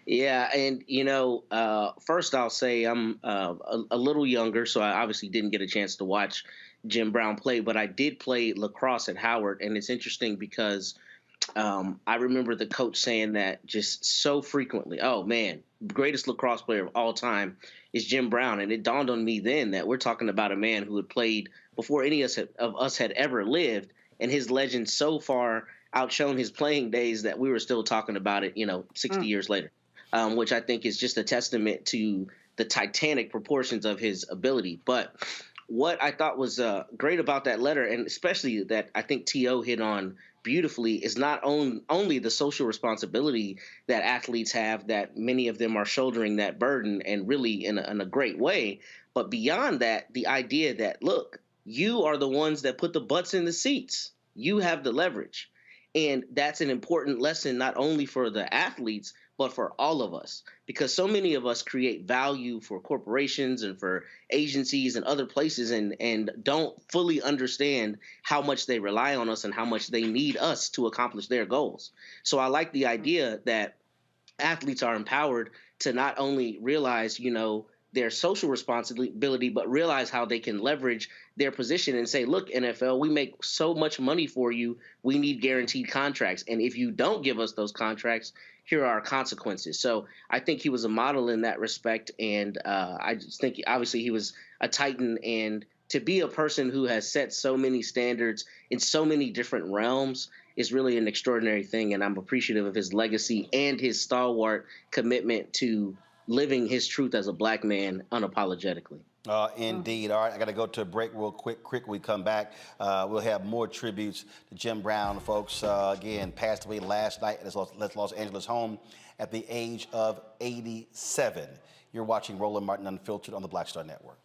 Yeah, and, first I'll say I'm a little younger, so I obviously didn't get a chance to watch Jim Brown play, but I did play lacrosse at Howard, and it's interesting because I remember the coach saying that just so frequently. Oh, man, greatest lacrosse player of all time is Jim Brown, and it dawned on me then that we're talking about a man who had played before any of us had ever lived, and his legend so far outshone his playing days that we were still talking about it, 60 years later, which I think is just a testament to the titanic proportions of his ability. But what I thought was great about that letter, and especially that I think T.O. hit on beautifully, is not only the social responsibility that athletes have, that many of them are shouldering that burden, and really in a great way, but beyond that, the idea that, look, you are the ones that put the butts in the seats. You have the leverage. And that's an important lesson not only for the athletes, but for all of us, because so many of us create value for corporations and for agencies and other places and don't fully understand how much they rely on us and how much they need us to accomplish their goals. So I like the idea that athletes are empowered to not only realize, their social responsibility, but realize how they can leverage their position and say, look, NFL, we make so much money for you. We need guaranteed contracts. And if you don't give us those contracts, here are our consequences. So I think he was a model in that respect. And I just think obviously he was a titan. And to be a person who has set so many standards in so many different realms is really an extraordinary thing. And I'm appreciative of his legacy and his stalwart commitment to living his truth as a black man unapologetically. Indeed. All right, I got to go to a break real quick. When we come back, we'll have more tributes to Jim Brown, folks. Again, passed away last night at his Los Angeles home at the age of 87. You're watching Roland Martin Unfiltered on the Black Star Network.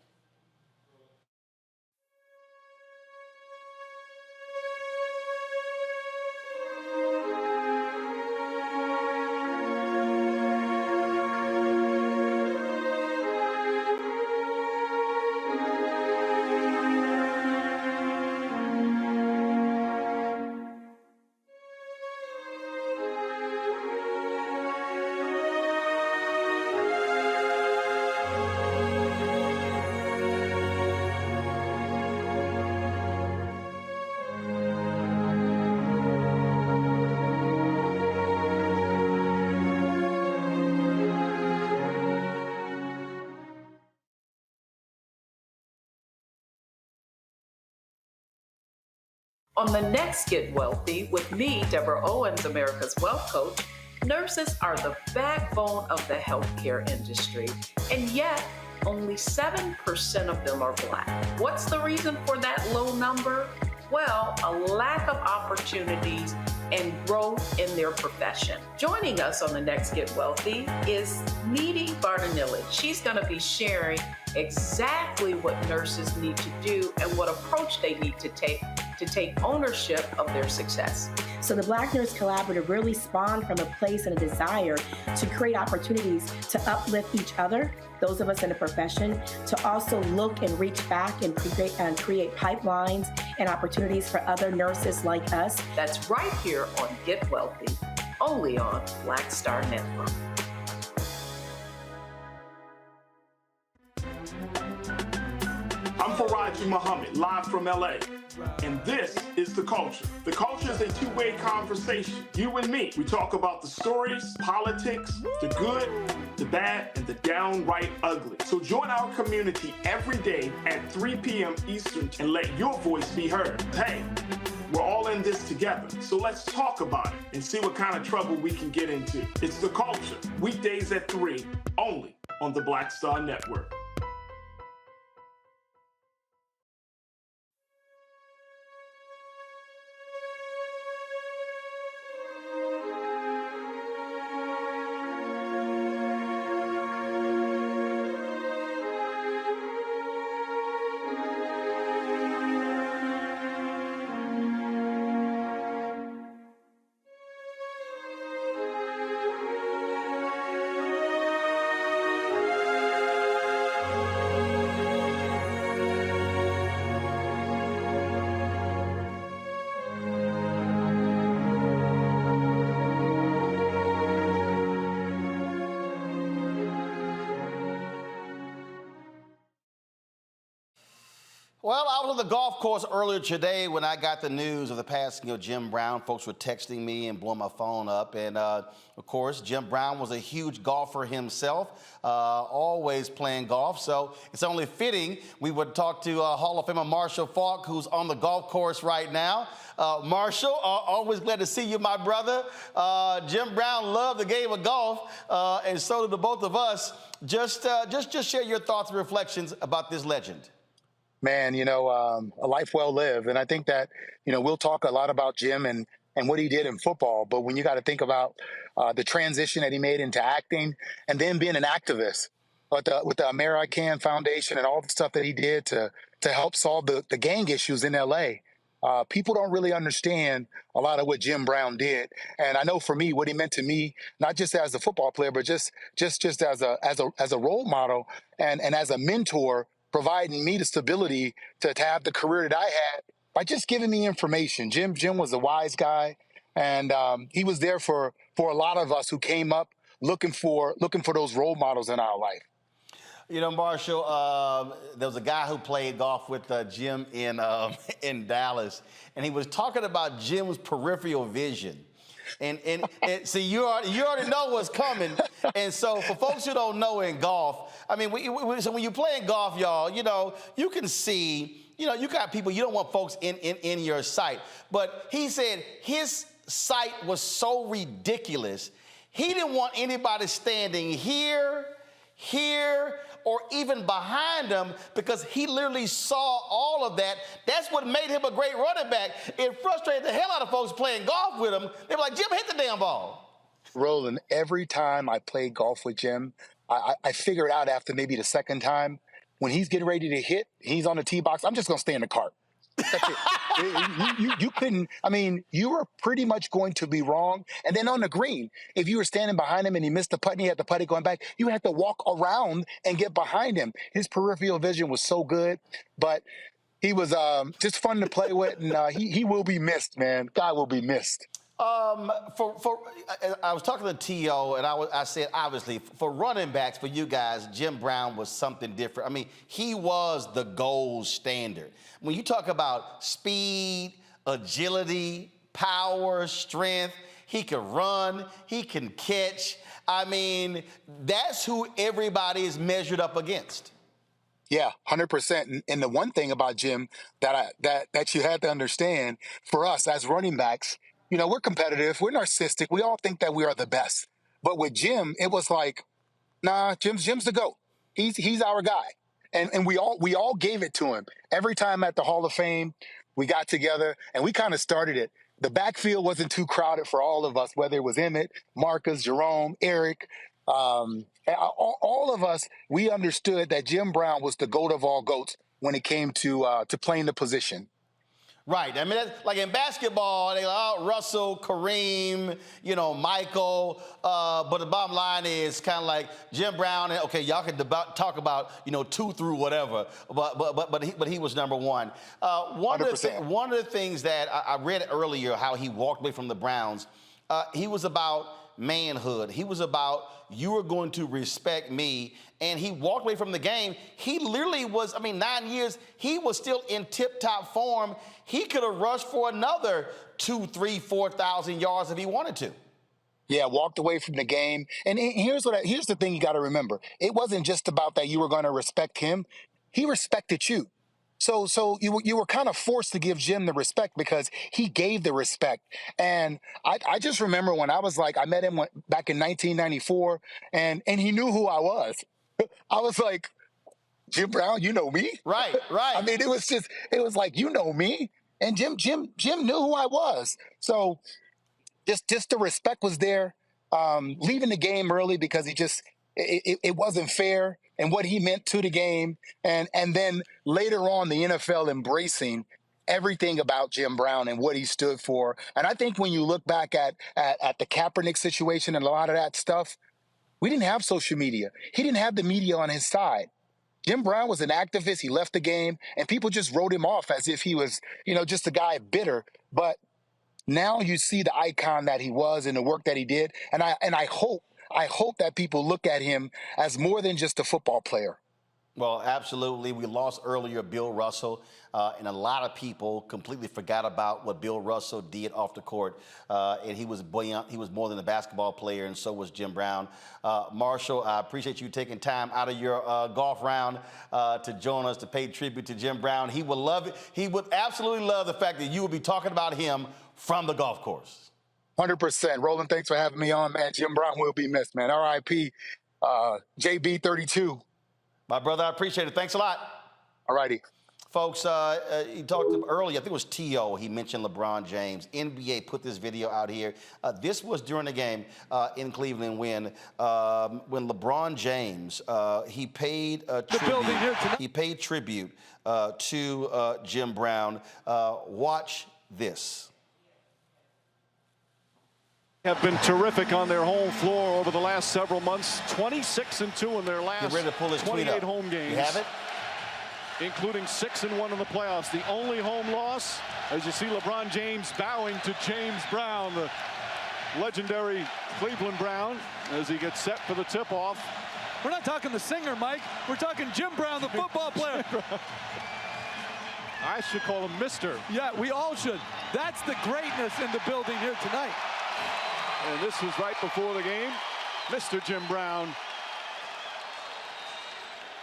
On the next Get Wealthy with me, Deborah Owens, America's Wealth Coach, nurses are the backbone of the healthcare industry, and yet only 7% of them are Black. What's the reason for that low number? Well, a lack of opportunities and growth in their profession. Joining us on the next Get Wealthy is Neely Bartanilli. She's going to be sharing exactly what nurses need to do and what approach they need to take ownership of their success. So the Black Nurse Collaborative really spawned from a place and a desire to create opportunities to uplift each other, those of us in the profession, to also look and reach back and create pipelines and opportunities for other nurses like us. That's right here on Get Wealthy, only on Black Star Network. I'm Faraji Muhammad, live from LA. And this is The Culture. The Culture is a two-way conversation. You and me. We talk about the stories, politics, the good, the bad, and the downright ugly. So join our community every day at 3 p.m. Eastern and let your voice be heard. Hey, We're all in this together. So let's talk about it and see what kind of trouble we can get into. It's The Culture, weekdays at 3, only on the Black Star Network. Well, I was on the golf course earlier today when I got the news of the passing of Jim Brown. Folks were texting me and blowing my phone up. And, of course, Jim Brown was a huge golfer himself, always playing golf. So it's only fitting we would talk to Hall of Famer Marshall Faulk, who's on the golf course right now. Marshall, always glad to see you, my brother. Jim Brown loved the game of golf, and so did the both of us. Just share your thoughts and reflections about this legend. Man, a life well lived. And I think that, we'll talk a lot about Jim and what he did in football. But when you got to think about the transition that he made into acting and then being an activist with the AmeriCan Foundation and all the stuff that he did to help solve the gang issues in L.A., people don't really understand a lot of what Jim Brown did. And I know for me, what he meant to me, not just as a football player, but just as a role model and as a mentor, providing me the stability to have the career that I had by just giving me information. Jim was a wise guy, and he was there for a lot of us who came up looking for those role models in our life. Marshall, there was a guy who played golf with Jim in Dallas, and he was talking about Jim's peripheral vision. And see, you already know what's coming. And so for folks who don't know in golf, I mean, so when you play in golf, y'all, you can see, you got people, you don't want folks in your sight. But he said his sight was so ridiculous, he didn't want anybody standing here, or even behind him, because he literally saw all of that. That's what made him a great running back. It frustrated the hell out of folks playing golf with him. They were like, Jim, hit the damn ball. Roland, every time I played golf with Jim, I figured out after maybe the second time, when he's getting ready to hit, he's on the tee box, I'm just going to stay in the cart. That's it. You couldn't, you were pretty much going to be wrong. And then on the green, if you were standing behind him and he missed the putt and he had the putty going back, you had to walk around and get behind him. His peripheral vision was so good, but he was just fun to play with, and he will be missed, man. God will be missed. I was talking to T.O., and I said, obviously, for running backs, for you guys, Jim Brown was something different. I mean, he was the gold standard. When you talk about speed, agility, power, strength, he can run, he can catch. I mean, that's who everybody is measured up against. Yeah, 100%. And the one thing about Jim that you had to understand, for us as running backs, we're competitive, we're narcissistic, we all think that we are the best. But with Jim, it was like, nah, Jim's the GOAT. He's our guy. And we all gave it to him. Every time at the Hall of Fame, we got together and we kind of started it. The backfield wasn't too crowded for all of us, whether it was Emmett, Marcus, Jerome, Eric, all of us, we understood that Jim Brown was the GOAT of all GOATs when it came to playing the position. Right. I mean, like in basketball, they like, Russell, Kareem, Michael. But the bottom line is kind of like Jim Brown. Okay, y'all can talk about 2 through whatever, but he was number one. One of the things that I read earlier, how he walked away from the Browns. He was about manhood. He was about, you are going to respect me. And he walked away from the game. He literally was, 9 years, he was still in tip-top form. He could have rushed for another 2,000, 3,000, 4,000 yards if he wanted to. Yeah, walked away from the game. And here's the thing you got to remember. It wasn't just about that you were going to respect him. He respected you. So you were kind of forced to give Jim the respect because he gave the respect. And I just remember when I was like, I met him back in 1994, and he knew who I was. I was like, Jim Brown, you know me? Right. I mean, it was like, you know me. And Jim knew who I was. So just the respect was there. Leaving the game early because it wasn't fair and what he meant to the game. And then later on, the NFL embracing everything about Jim Brown and what he stood for. And I think when you look back at the Kaepernick situation and a lot of that stuff, we didn't have social media. He didn't have the media on his side. Jim Brown was an activist. He left the game, and people just wrote him off as if he was, just a guy bitter. But now you see the icon that he was and the work that he did, and I hope that people look at him as more than just a football player. Well, absolutely. We lost earlier Bill Russell, and a lot of people completely forgot about what Bill Russell did off the court. And he was brilliant. He was more than a basketball player, and so was Jim Brown. Marshall, I appreciate you taking time out of your golf round to join us to pay tribute to Jim Brown. He would love it. He would absolutely love the fact that you would be talking about him from the golf course. 100%. Roland, thanks for having me on, man. Jim Brown will be missed, man. R.I.P. JB32. My brother, I appreciate it. Thanks a lot. All righty. Folks, he talked earlier, I think it was T.O., he mentioned LeBron James. NBA put this video out here. This was during the game in Cleveland when LeBron James, he paid tribute to Jim Brown. Watch this. Have been terrific on their home floor over the last several months. 26-2 in their last 28 home games. You have it? Including 6-1 in the playoffs. The only home loss, as you see LeBron James bowing to James Brown, the legendary Cleveland Brown, as he gets set for the tip-off. We're not talking the singer, Mike. We're talking Jim Brown, the football player. I should call him Mr. Yeah, we all should. That's the greatness in the building here tonight. And this was right before the game. Mr. Jim Brown.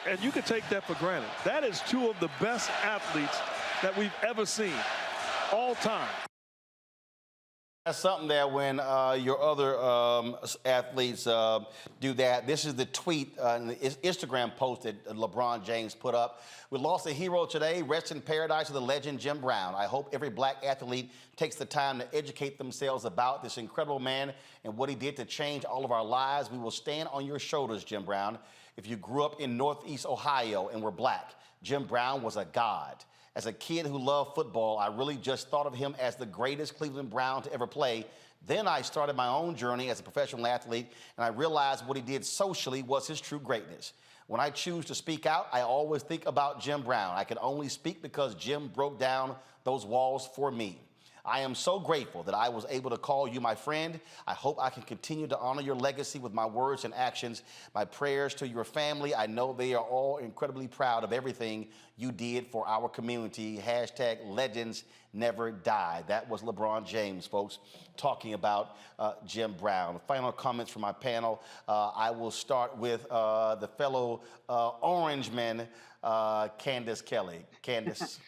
And you can take that for granted. That is two of the best athletes that we've ever seen all time. That's something that when your other athletes do that. This is the tweet, Instagram post that LeBron James put up. We lost a hero today. Rest in paradise to the legend Jim Brown. I hope every black athlete takes the time to educate themselves about this incredible man and what he did to change all of our lives. We will stand on your shoulders, Jim Brown. If you grew up in Northeast Ohio and were black, Jim Brown was a god. As a kid who loved football, I really just thought of him as the greatest Cleveland Brown to ever play. Then I started my own journey as a professional athlete, and I realized what he did socially was his true greatness. When I choose to speak out, I always think about Jim Brown. I can only speak because Jim broke down those walls for me. I am so grateful that I was able to call you my friend. I hope I can continue to honor your legacy with my words and actions. My prayers to your family. I know they are all incredibly proud of everything you did for our community. Hashtag legends never die. That was LeBron James, folks, talking about Jim Brown. Final comments from my panel. I will start with the fellow Orangeman, Candace Kelly. Candace.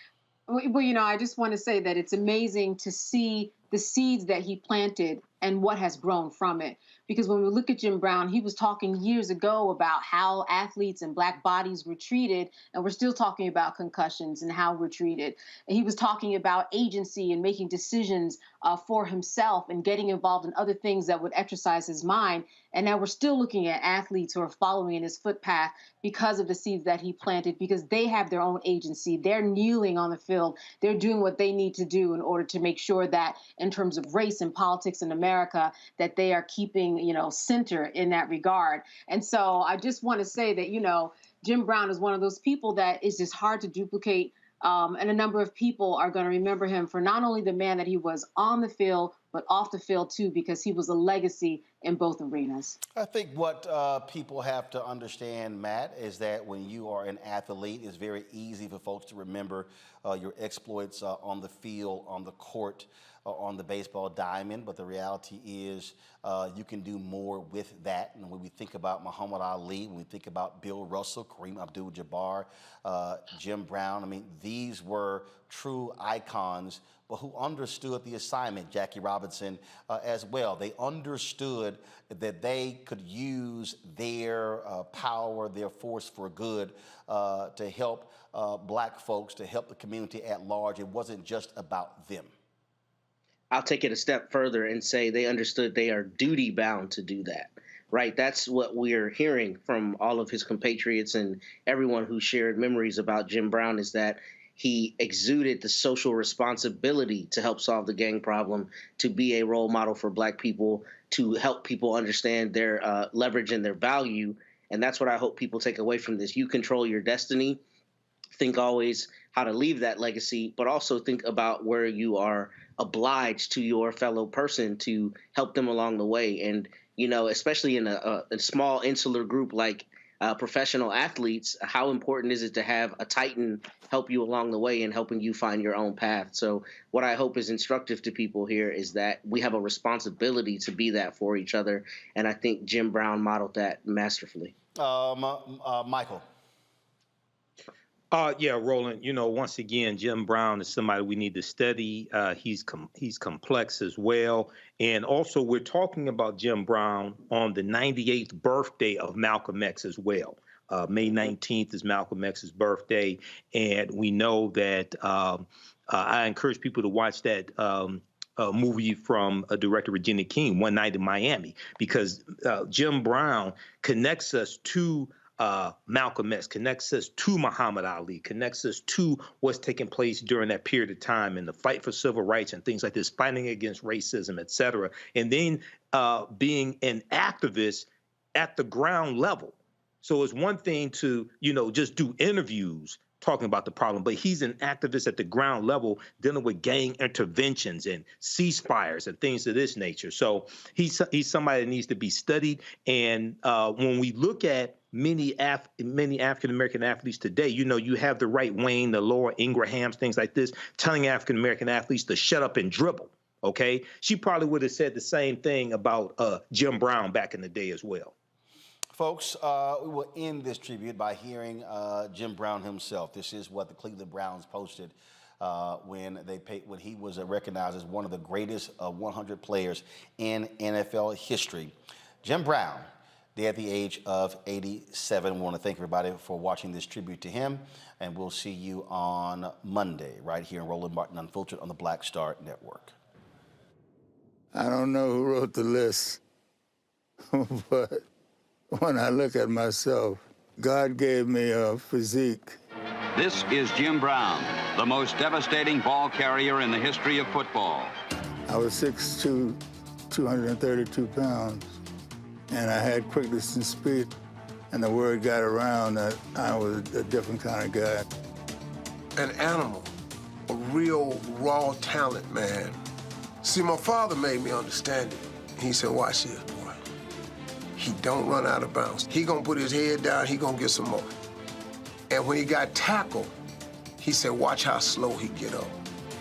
Well, I just want to say that it's amazing to see the seeds that he planted and what has grown from it. Because when we look at Jim Brown, he was talking years ago about how athletes and black bodies were treated, and we're still talking about concussions and how we're treated. And he was talking about agency and making decisions for himself and getting involved in other things that would exercise his mind. And now we're still looking at athletes who are following in his footpath because of the seeds that he planted, because they have their own agency. They're kneeling on the field. They're doing what they need to do in order to make sure that in terms of race and politics in America, that they are keeping, center in that regard. And so I just want to say that, Jim Brown is one of those people that is just hard to duplicate. And a number of people are going to remember him for not only the man that he was on the field, but off the field too, because he was a legacy in both arenas. I think what people have to understand, Matt, is that when you are an athlete, it's very easy for folks to remember your exploits on the field, on the court, on the baseball diamond. But the reality is you can do more with that. And when we think about Muhammad Ali, when we think about Bill Russell, Kareem Abdul-Jabbar, Jim Brown, I mean, these were true icons, but who understood the assignment, Jackie Robinson as well. They understood that they could use their power, their force for good to help black folks, to help the community at large. It wasn't just about them. I'll take it a step further and say they understood they are duty bound to do that, right? That's what we're hearing from all of his compatriots and everyone who shared memories about Jim Brown, is that he exuded the social responsibility to help solve the gang problem, to be a role model for black people, to help people understand their leverage and their value. And that's what I hope people take away from this. You control your destiny. Think always how to leave that legacy, but also think about where you are obliged to your fellow person to help them along the way. And, you know, especially in a small insular group like professional athletes, how important is it to have a titan help you along the way and helping you find your own path? So what I hope is instructive to people here is that we have a responsibility to be that for each other. And I think Jim Brown modeled that masterfully. Michael. Yeah, Roland, you know, once again, Jim Brown is somebody we need to study. He's complex as well. And also, we're talking about Jim Brown on the 98th birthday of Malcolm X as well. May 19th is Malcolm X's birthday. And we know that I encourage people to watch that movie from director Regina King, One Night in Miami, because Jim Brown connects us to Malcolm X, connects us to Muhammad Ali, connects us to what's taking place during that period of time and the fight for civil rights and things like this, fighting against racism, et cetera. And then being an activist at the ground level. So it's one thing to, you know, just do interviews talking about the problem, but he's an activist at the ground level dealing with gang interventions and ceasefires and things of this nature. So he's somebody that needs to be studied. And when we look at many African-American athletes today, you know, you have the right Wayne, the Laura Ingrahams, things like this, telling African-American athletes to shut up and dribble, okay? She probably would have said the same thing about Jim Brown back in the day as well. Folks, we will end this tribute by hearing Jim Brown himself. This is what the Cleveland Browns posted when he was recognized as one of the greatest 100 players in NFL history. Jim Brown, dead at the age of 87. We want to thank everybody for watching this tribute to him, and we'll see you on Monday right here in Roland Martin Unfiltered on the Black Star Network. I don't know who wrote the list, but when I look at myself, God gave me a physique. This is Jim Brown, the most devastating ball carrier in the history of football. I was 6'2", 232 pounds, and I had quickness and speed, and the word got around that I was a different kind of guy. An animal, a real raw talent, man. See, my father made me understand it. He said, watch this, boy. He don't run out of bounds. He gonna put his head down, he gonna get some more. And when he got tackled, he said, watch how slow he get up.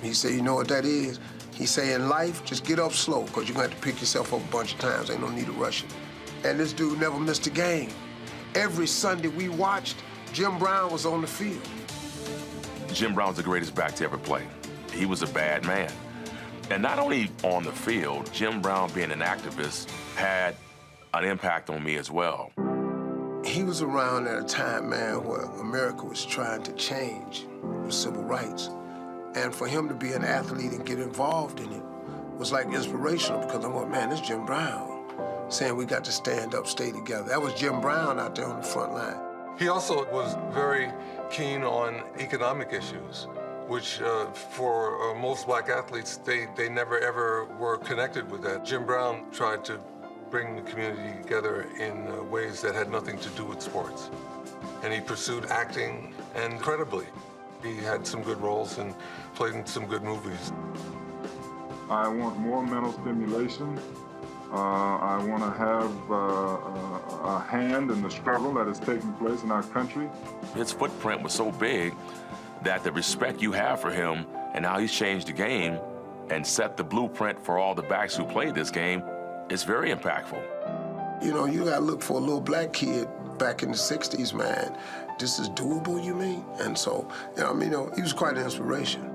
He said, you know what that is? He said, in life, just get up slow, because you're gonna have to pick yourself up a bunch of times. Ain't no need to rush it. And this dude never missed a game. Every Sunday we watched, Jim Brown was on the field. Jim Brown's the greatest back to ever play. He was a bad man. And not only on the field, Jim Brown being an activist had an impact on me as well. He was around at a time, man, where America was trying to change with civil rights. And for him to be an athlete and get involved in it was like inspirational, because I'm like, man, this is Jim Brown saying we got to stand up, stay together. That was Jim Brown out there on the front line. He also was very keen on economic issues, which for most black athletes, they never ever were connected with that. Jim Brown tried to bring the community together in ways that had nothing to do with sports. And he pursued acting, and incredibly, he had some good roles and played in some good movies. I want more mental stimulation I want to have a hand in the struggle that is taking place in our country. His footprint was so big that the respect you have for him and how he's changed the game and set the blueprint for all the backs who played this game is very impactful. You know, you gotta look for a little black kid back in the 60s, man. This is doable, you mean? And so, you know, he was quite an inspiration.